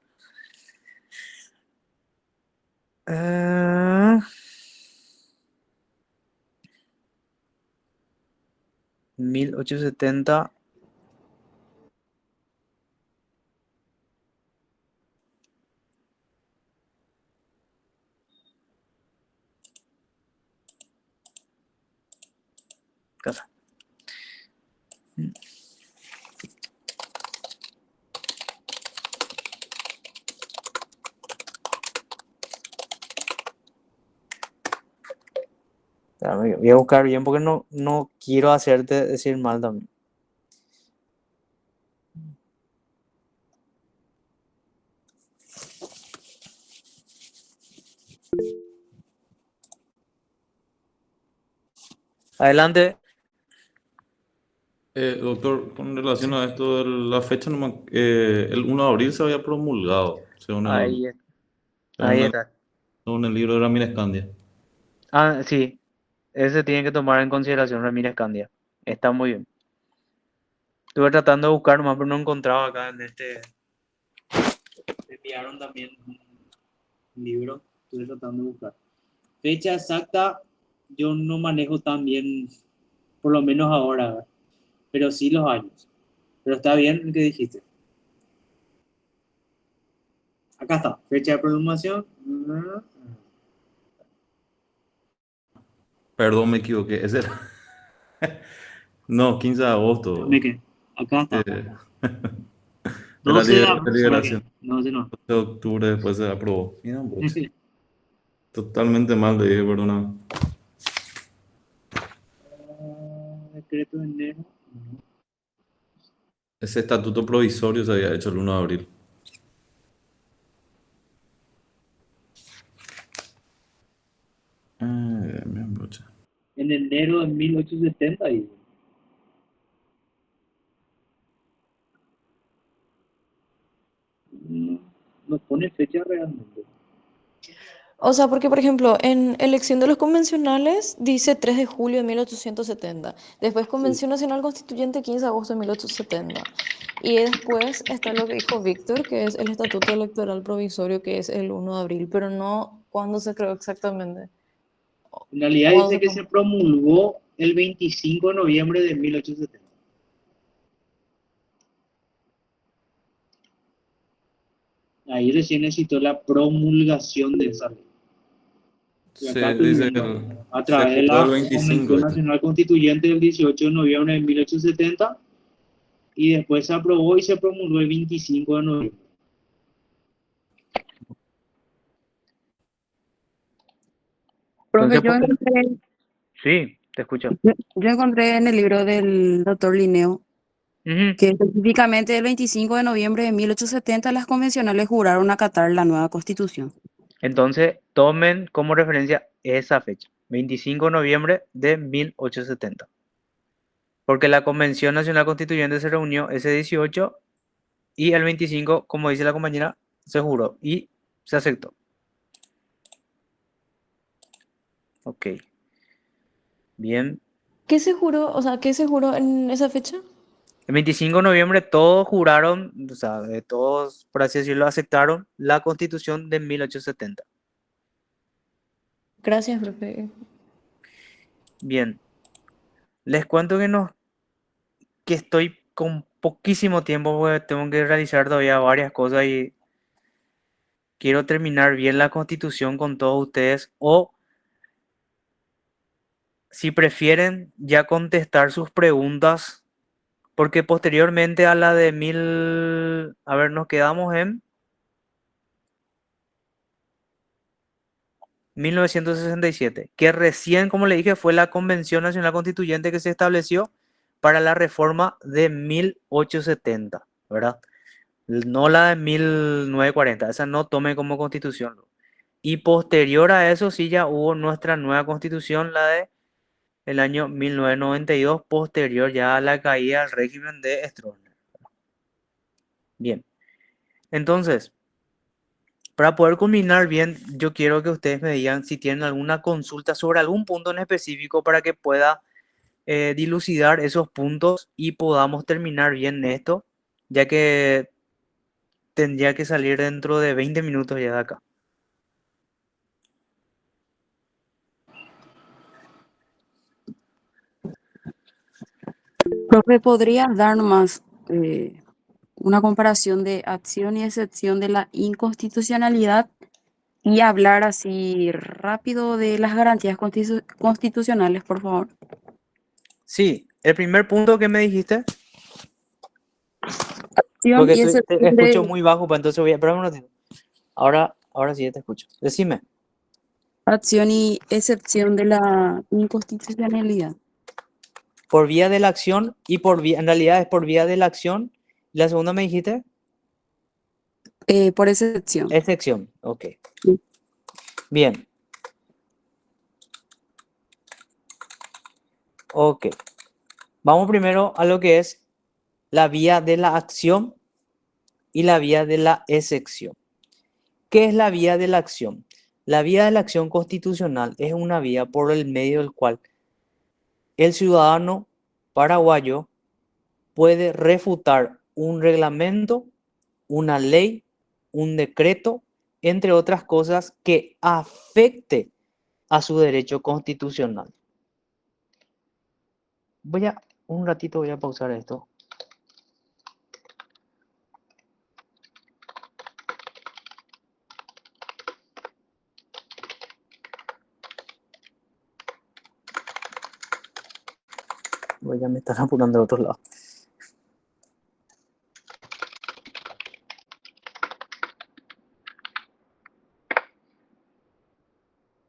1870. Casa. Espérame, voy a buscar bien porque no quiero hacerte decir mal también. Adelante. Doctor, con relación a esto de la fecha, el 1 de abril se había promulgado, Ahí, según ahí el, está. según el libro de Ramírez Candia. Ah, sí. Ese tiene que tomar en consideración Ramírez Candia. Está muy bien. Estuve tratando de buscar nomás, pero no encontraba acá en este. Me enviaron también un libro, estoy tratando de buscar. Fecha exacta, yo no manejo tan bien, por lo menos ahora, ¿verdad? Pero sí los años. Pero está bien lo que dijiste. Acá está, fecha de promulgación. Perdón, me equivoqué. Ese era. No, 15 de Déjame agosto. que, acá está. eh, de la 12 de ¿para qué? liberación. No sé, no. 12 de octubre después se aprobó. Mira, broche. Totalmente mal, le dije, perdona. Decreto de enero. Ese estatuto provisorio se había hecho el 1 de abril. Bien, broche. En enero de 1870. Y no pone fecha realmente. O sea, porque por ejemplo, en elección de los convencionales dice 3 de julio de 1870. Después Sí. Convención Nacional Constituyente 15 de agosto de 1870. Y después está lo que dijo Víctor, que es el Estatuto Electoral Provisorio, que es el 1 de abril, pero no cuándo se creó exactamente. En realidad O cuándo dice se que se promulgó. promulgó el 25 de noviembre de 1870. Ahí recién necesitó la promulgación de esa ley. Y acá Se estoy dice viendo, a se través de juró el la 25, Convención dice. Nacional Constituyente del 18 de noviembre de 1870 y después se aprobó y se promulgó el 25 de noviembre. Profe, Entonces, sí, te escucho. yo encontré en el libro del doctor Linneo Ujú. que específicamente el 25 de noviembre de 1870 las convencionales juraron acatar la nueva constitución. Entonces, tomen como referencia esa fecha, 25 de noviembre de 1870. Porque la Convención Nacional Constituyente se reunió ese 18 y el 25, como dice la compañera, se juró y se aceptó. Ok, bien. ¿Qué se juró? O sea, ¿qué se juró en esa fecha? El 25 de noviembre todos juraron, o sea, todos, por así decirlo, aceptaron la Constitución de 1870. Gracias, profe. Bien, les cuento que estoy con poquísimo tiempo porque tengo que realizar todavía varias cosas y quiero terminar bien la Constitución con todos ustedes o si prefieren ya contestar sus preguntas porque posteriormente a la de a ver, nos quedamos en 1967, que recién, como le dije, fue la Convención Nacional Constituyente que se estableció para la reforma de 1870, ¿verdad? No la de 1940, esa no tome como constitución. Y posterior a eso sí ya hubo nuestra nueva constitución, la de el año 1992, posterior ya a la caída del régimen de Stroessner. Bien, entonces, para poder culminar bien, yo quiero que ustedes me digan si tienen alguna consulta sobre algún punto en específico para que pueda dilucidar esos puntos y podamos terminar bien esto, ya que tendría que salir dentro de 20 minutos ya de acá. Profe, ¿podrías dar más una comparación de acción y excepción de la inconstitucionalidad y hablar así rápido de las garantías constitucionales, por favor? Sí, el primer punto que me dijiste, Acción porque y te excepción escucho de, muy bajo, pues entonces voy a... Espera un ratito. Ahora sí te escucho. Decime, acción y excepción de la inconstitucionalidad. por vía de la acción y por vía, en realidad es por vía de la acción. La segunda me dijiste, Por excepción. excepción. Ok, Sí. bien. Ok. Vamos primero a lo que es la vía de la acción y la vía de la excepción. ¿Qué es la vía de la acción? La vía de la acción constitucional es una vía por el medio del cual el ciudadano paraguayo puede refutar un reglamento, una ley, un decreto, entre otras cosas que afecte a su derecho constitucional. Un ratito voy a pausar esto. Ya me están apurando de otro lado.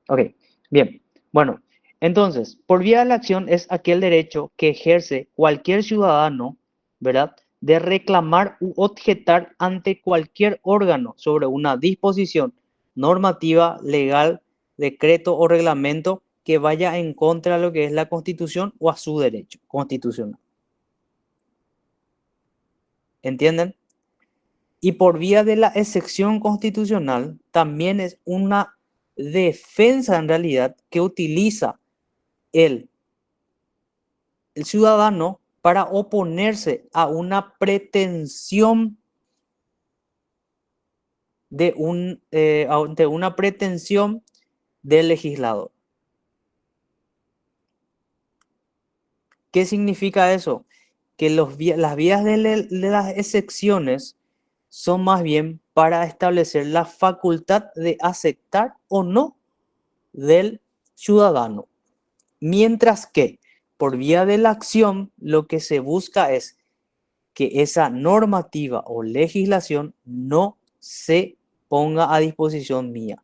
Ok, bien. Bueno, entonces, por vía de la acción es aquel derecho que ejerce cualquier ciudadano, ¿verdad?, de reclamar u objetar ante cualquier órgano sobre una disposición normativa, legal, decreto o reglamento que vaya en contra de lo que es la Constitución o a su derecho constitucional. ¿Entienden? Y por vía de la excepción constitucional también es una defensa en realidad que utiliza el ciudadano para oponerse a una pretensión ante una pretensión del legislador. ¿Qué significa eso? Que las vías de las excepciones son más bien para establecer la facultad de aceptar o no del ciudadano. Mientras que por vía de la acción lo que se busca es que esa normativa o legislación no se ponga a disposición mía.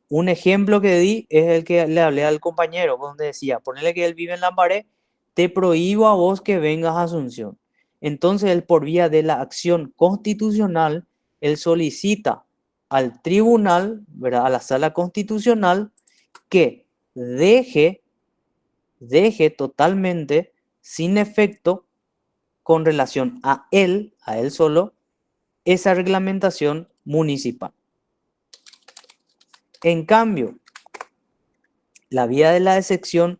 Un ejemplo que di es el que le hablé al compañero, donde decía, ponele que él vive en Lambaré, te prohíbo a vos que vengas a Asunción. Entonces él por vía de la acción constitucional, él solicita al tribunal, ¿verdad?, a la sala constitucional, que deje totalmente sin efecto con relación a él solo, esa reglamentación municipal. En cambio, la vía de la excepción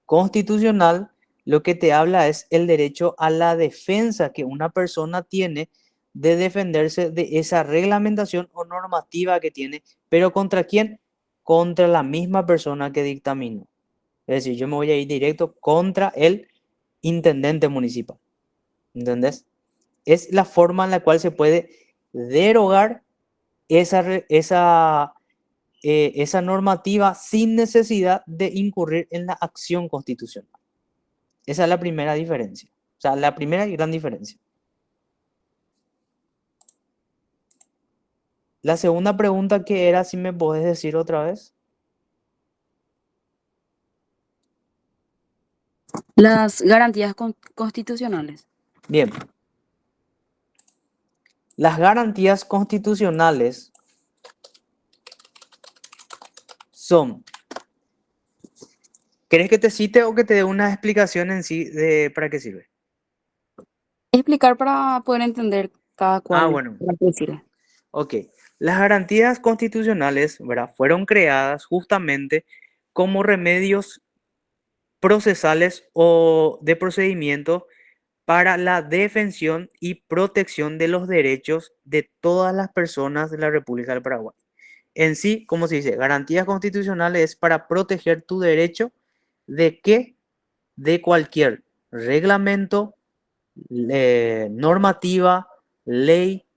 constitucional lo que te habla es el derecho a la defensa que una persona tiene de defenderse de esa reglamentación o normativa que tiene, pero ¿contra quién? Contra la misma persona que dictaminó. Es decir, yo me voy a ir directo contra el intendente municipal. ¿Entendés? Es la forma en la cual se puede derogar esa normativa sin necesidad de incurrir en la acción constitucional. Esa es la primera diferencia. O sea, la primera y gran diferencia. La segunda pregunta que era, si me podés decir otra vez. Las garantías constitucionales. Bien. Las garantías constitucionales son... ¿Querés que te cite o que te dé una explicación en sí de para qué sirve? Explicar para poder entender cada cual. Bueno. Para qué sirve. Ok. Las garantías constitucionales, ¿verdad?, fueron creadas justamente como remedios procesales o de procedimiento para la defensa y protección de los derechos de todas las personas de la República del Paraguay. En sí, como se dice, garantías constitucionales es para proteger tu derecho de qué, de cualquier reglamento, normativa, ley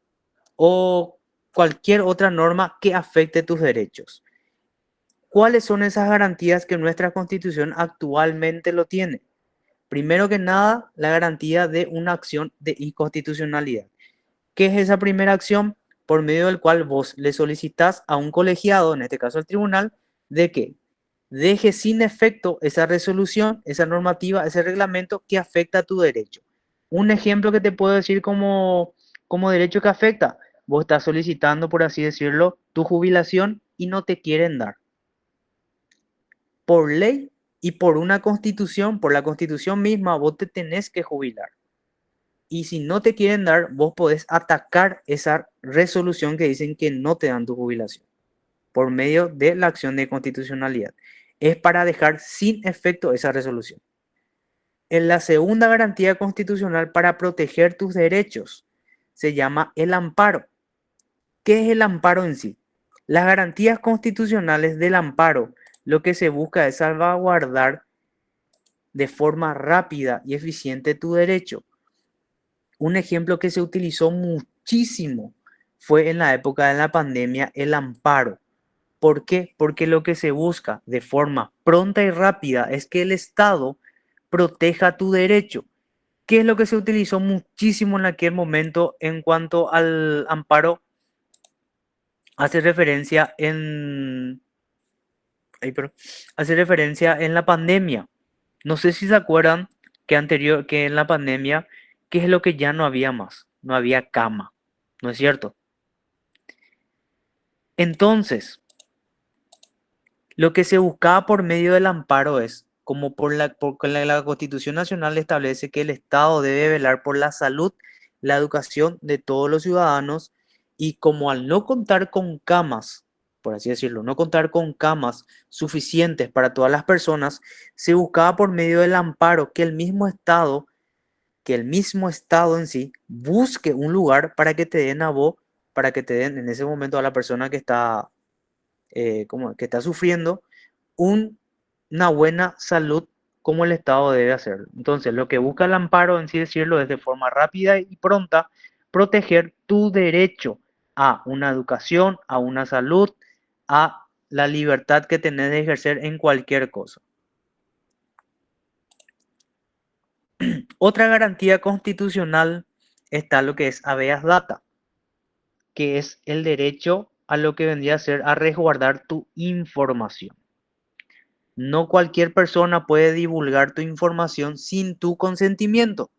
o cualquier otra norma que afecte tus derechos. ¿Cuáles son esas garantías que nuestra Constitución actualmente lo tiene? Primero que nada, la garantía de una acción de inconstitucionalidad. ¿Qué es esa primera acción? Por medio del cual vos le solicitas a un colegiado, en este caso al tribunal, de que deje sin efecto esa resolución, esa normativa, ese reglamento que afecta a tu derecho. Un ejemplo que te puedo decir como derecho que afecta, vos estás solicitando, por así decirlo, tu jubilación y no te quieren dar. Por ley, y por una constitución, por la constitución misma, vos te tenés que jubilar. Y si no te quieren dar, vos podés atacar esa resolución que dicen que no te dan tu jubilación por medio de la acción de constitucionalidad. Es para dejar sin efecto esa resolución. En la segunda garantía constitucional para proteger tus derechos se llama el amparo. ¿Qué es el amparo en sí? Las garantías constitucionales del amparo, lo que se busca es salvaguardar de forma rápida y eficiente tu derecho. Un ejemplo que se utilizó muchísimo fue en la época de la pandemia el amparo. ¿Por qué? Porque lo que se busca de forma pronta y rápida es que el Estado proteja tu derecho. ¿Qué es lo que se utilizó muchísimo en aquel momento en cuanto al amparo? Hace referencia en la pandemia. No sé si se acuerdan que en la pandemia, ¿qué es lo que ya no había más? No había cama, ¿no es cierto? Entonces, lo que se buscaba por medio del amparo es, como porque la Constitución Nacional establece que el Estado debe velar por la salud, la educación de todos los ciudadanos, y como al no contar con camas, por así decirlo, no contar con camas suficientes para todas las personas, se buscaba por medio del amparo que el mismo Estado en sí busque un lugar para que te den a vos, para que te den en ese momento a la persona que está que está sufriendo una buena salud como el Estado debe hacerlo. Entonces, lo que busca el amparo, en sí decirlo, es de forma rápida y pronta proteger tu derecho a una educación, a una salud, a la libertad que tenés de ejercer en cualquier cosa. Otra garantía constitucional está lo que es habeas data, que es el derecho a lo que vendría a ser a resguardar tu información. No cualquier persona puede divulgar tu información sin tu consentimiento.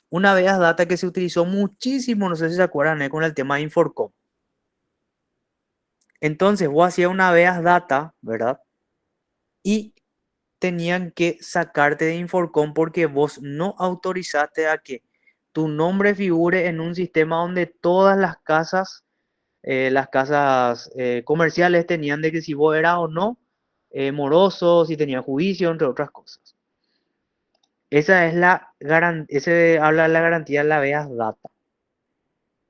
Una habeas data que se utilizó muchísimo, no sé si se acuerdan, con el tema de Inforcom. Entonces vos hacías una habeas data, ¿verdad? Y tenían que sacarte de Inforcom porque vos no autorizaste a que tu nombre figure en un sistema donde todas las casas comerciales tenían de que si vos eras o no moroso, si tenía juicio, entre otras cosas. Esa es ese habla de la garantía de la habeas data,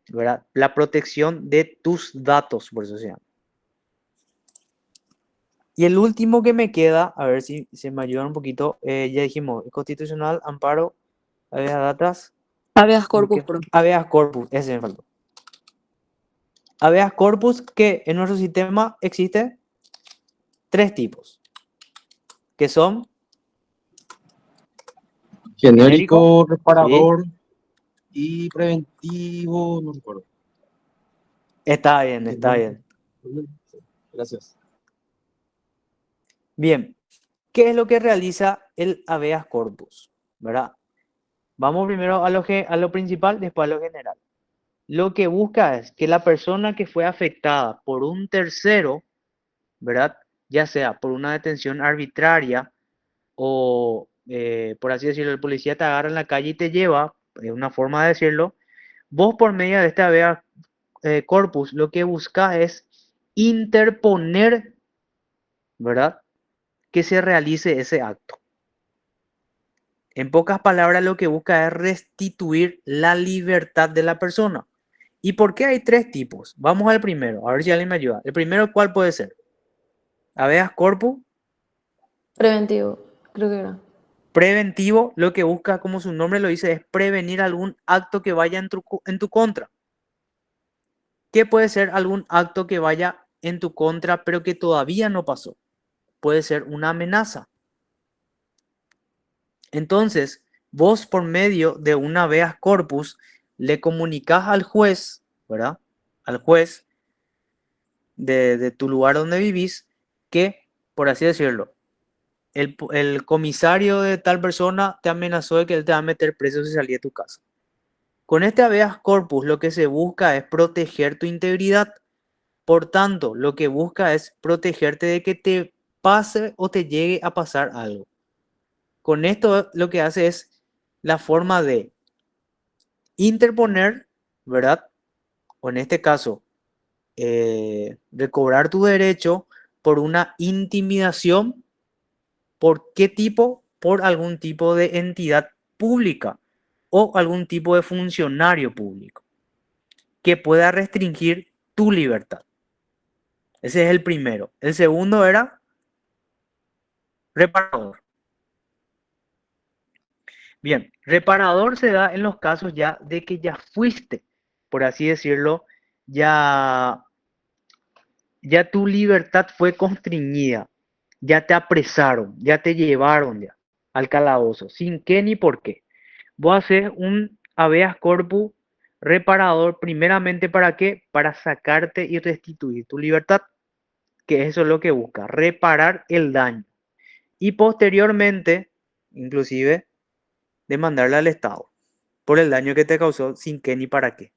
¿verdad? La protección de tus datos, por eso se llama. Y el último que me queda, a ver si se me ayuda un poquito, ya dijimos, constitucional, amparo, habeas datas. Habeas corpus, pro. Habeas corpus, ese me faltó. Habeas corpus, que en nuestro sistema existe 3 tipos, que son Genérico, reparador sí. y preventivo, no recuerdo. Está bien, está bien. Gracias. Bien, ¿qué es lo que realiza el habeas corpus? ¿Verdad? Vamos primero a lo principal, después a lo general. Lo que busca es que la persona que fue afectada por un tercero, ¿verdad? Ya sea por una detención arbitraria o, por así decirlo, el policía te agarra en la calle y te lleva, es una forma de decirlo, vos por medio de este habeas corpus lo que buscas es interponer, ¿verdad? Que se realice ese acto. En pocas palabras, lo que busca es restituir la libertad de la persona. ¿Y por qué hay 3 tipos? Vamos al primero, a ver si alguien me ayuda. El primero, ¿cuál puede ser? Habeas corpus. Preventivo, creo que era. Preventivo, lo que busca, como su nombre lo dice, es prevenir algún acto que vaya en tu contra. ¿Qué puede ser algún acto que vaya en tu contra, pero que todavía no pasó? Puede ser una amenaza. Entonces, vos por medio de una habeas corpus le comunicas al juez, ¿verdad? Al juez de tu lugar donde vivís, que, por así decirlo, el comisario de tal persona te amenazó de que él te va a meter preso si salís de tu casa. Con este habeas corpus lo que se busca es proteger tu integridad. Por tanto, lo que busca es protegerte de que te pase o te llegue a pasar algo. Con esto lo que hace es la forma de interponer, ¿verdad? O en este caso, recobrar tu derecho por una intimidación. ¿Por qué tipo? Por algún tipo de entidad pública o algún tipo de funcionario público que pueda restringir tu libertad. Ese es el primero. El segundo era reparador. Bien, reparador se da en los casos ya de que ya fuiste, por así decirlo, ya tu libertad fue constreñida, ya te apresaron, ya te llevaron ya al calabozo, sin qué ni por qué. Vos haces un habeas corpus reparador primeramente ¿para qué? Para sacarte y restituir tu libertad, que eso es lo que busca, reparar el daño. Y posteriormente, inclusive, demandarle al Estado por el daño que te causó sin qué ni para qué.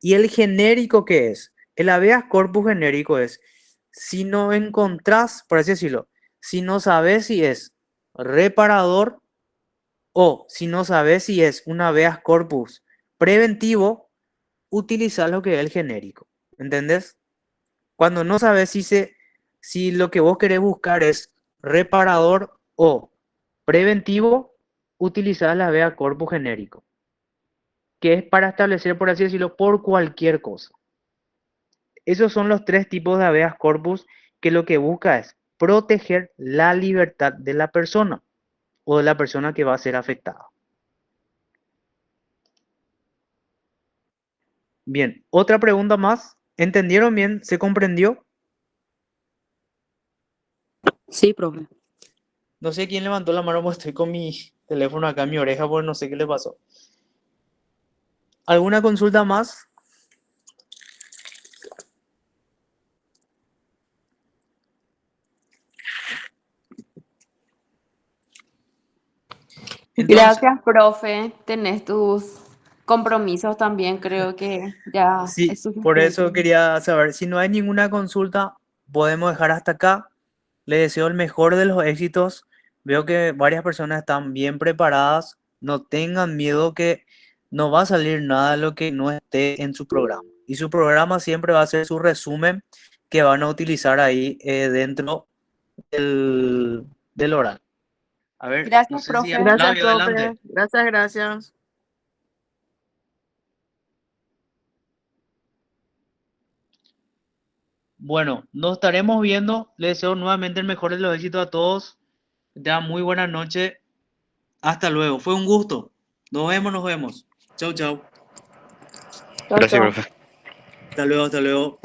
¿Y el genérico qué es? El habeas corpus genérico es, si no encontrás, por así decirlo, si no sabes si es reparador o si no sabes si es un habeas corpus preventivo, utilizar lo que es el genérico. ¿Entendés? Cuando no sabes si lo que vos querés buscar es reparador o preventivo, utilizar el habeas corpus genérico, que es para establecer, por así decirlo, por cualquier cosa. Esos son los tres tipos de habeas corpus que lo que busca es proteger la libertad de la persona o de la persona que va a ser afectada. Bien, otra pregunta más. ¿Entendieron bien? ¿Se comprendió? Sí, profe. No sé quién levantó la mano, porque estoy con mi teléfono acá en mi oreja, porque no sé qué le pasó. ¿Alguna consulta más? Entonces, Gracias, profe. Tenés tus compromisos también, creo que ya es sí, por suficiente. eso quería saber, si no hay ninguna consulta, podemos dejar hasta acá. Le deseo el mejor de los éxitos. Veo que varias personas están bien preparadas. No tengan miedo que no va a salir nada de lo que no esté en su programa. Y su programa siempre va a ser su resumen que van a utilizar ahí dentro del oral. A ver, no Gracias, sé si profe. Gracias, Flavio, profe. adelante. Gracias, gracias. Bueno, nos estaremos viendo. Les deseo nuevamente el mejor de los éxitos a todos. Que tengan muy buena noche. Hasta luego. Fue un gusto. Nos vemos, nos vemos. Chau, chau. Chao, Gracias, chao. profe. Hasta luego, hasta luego.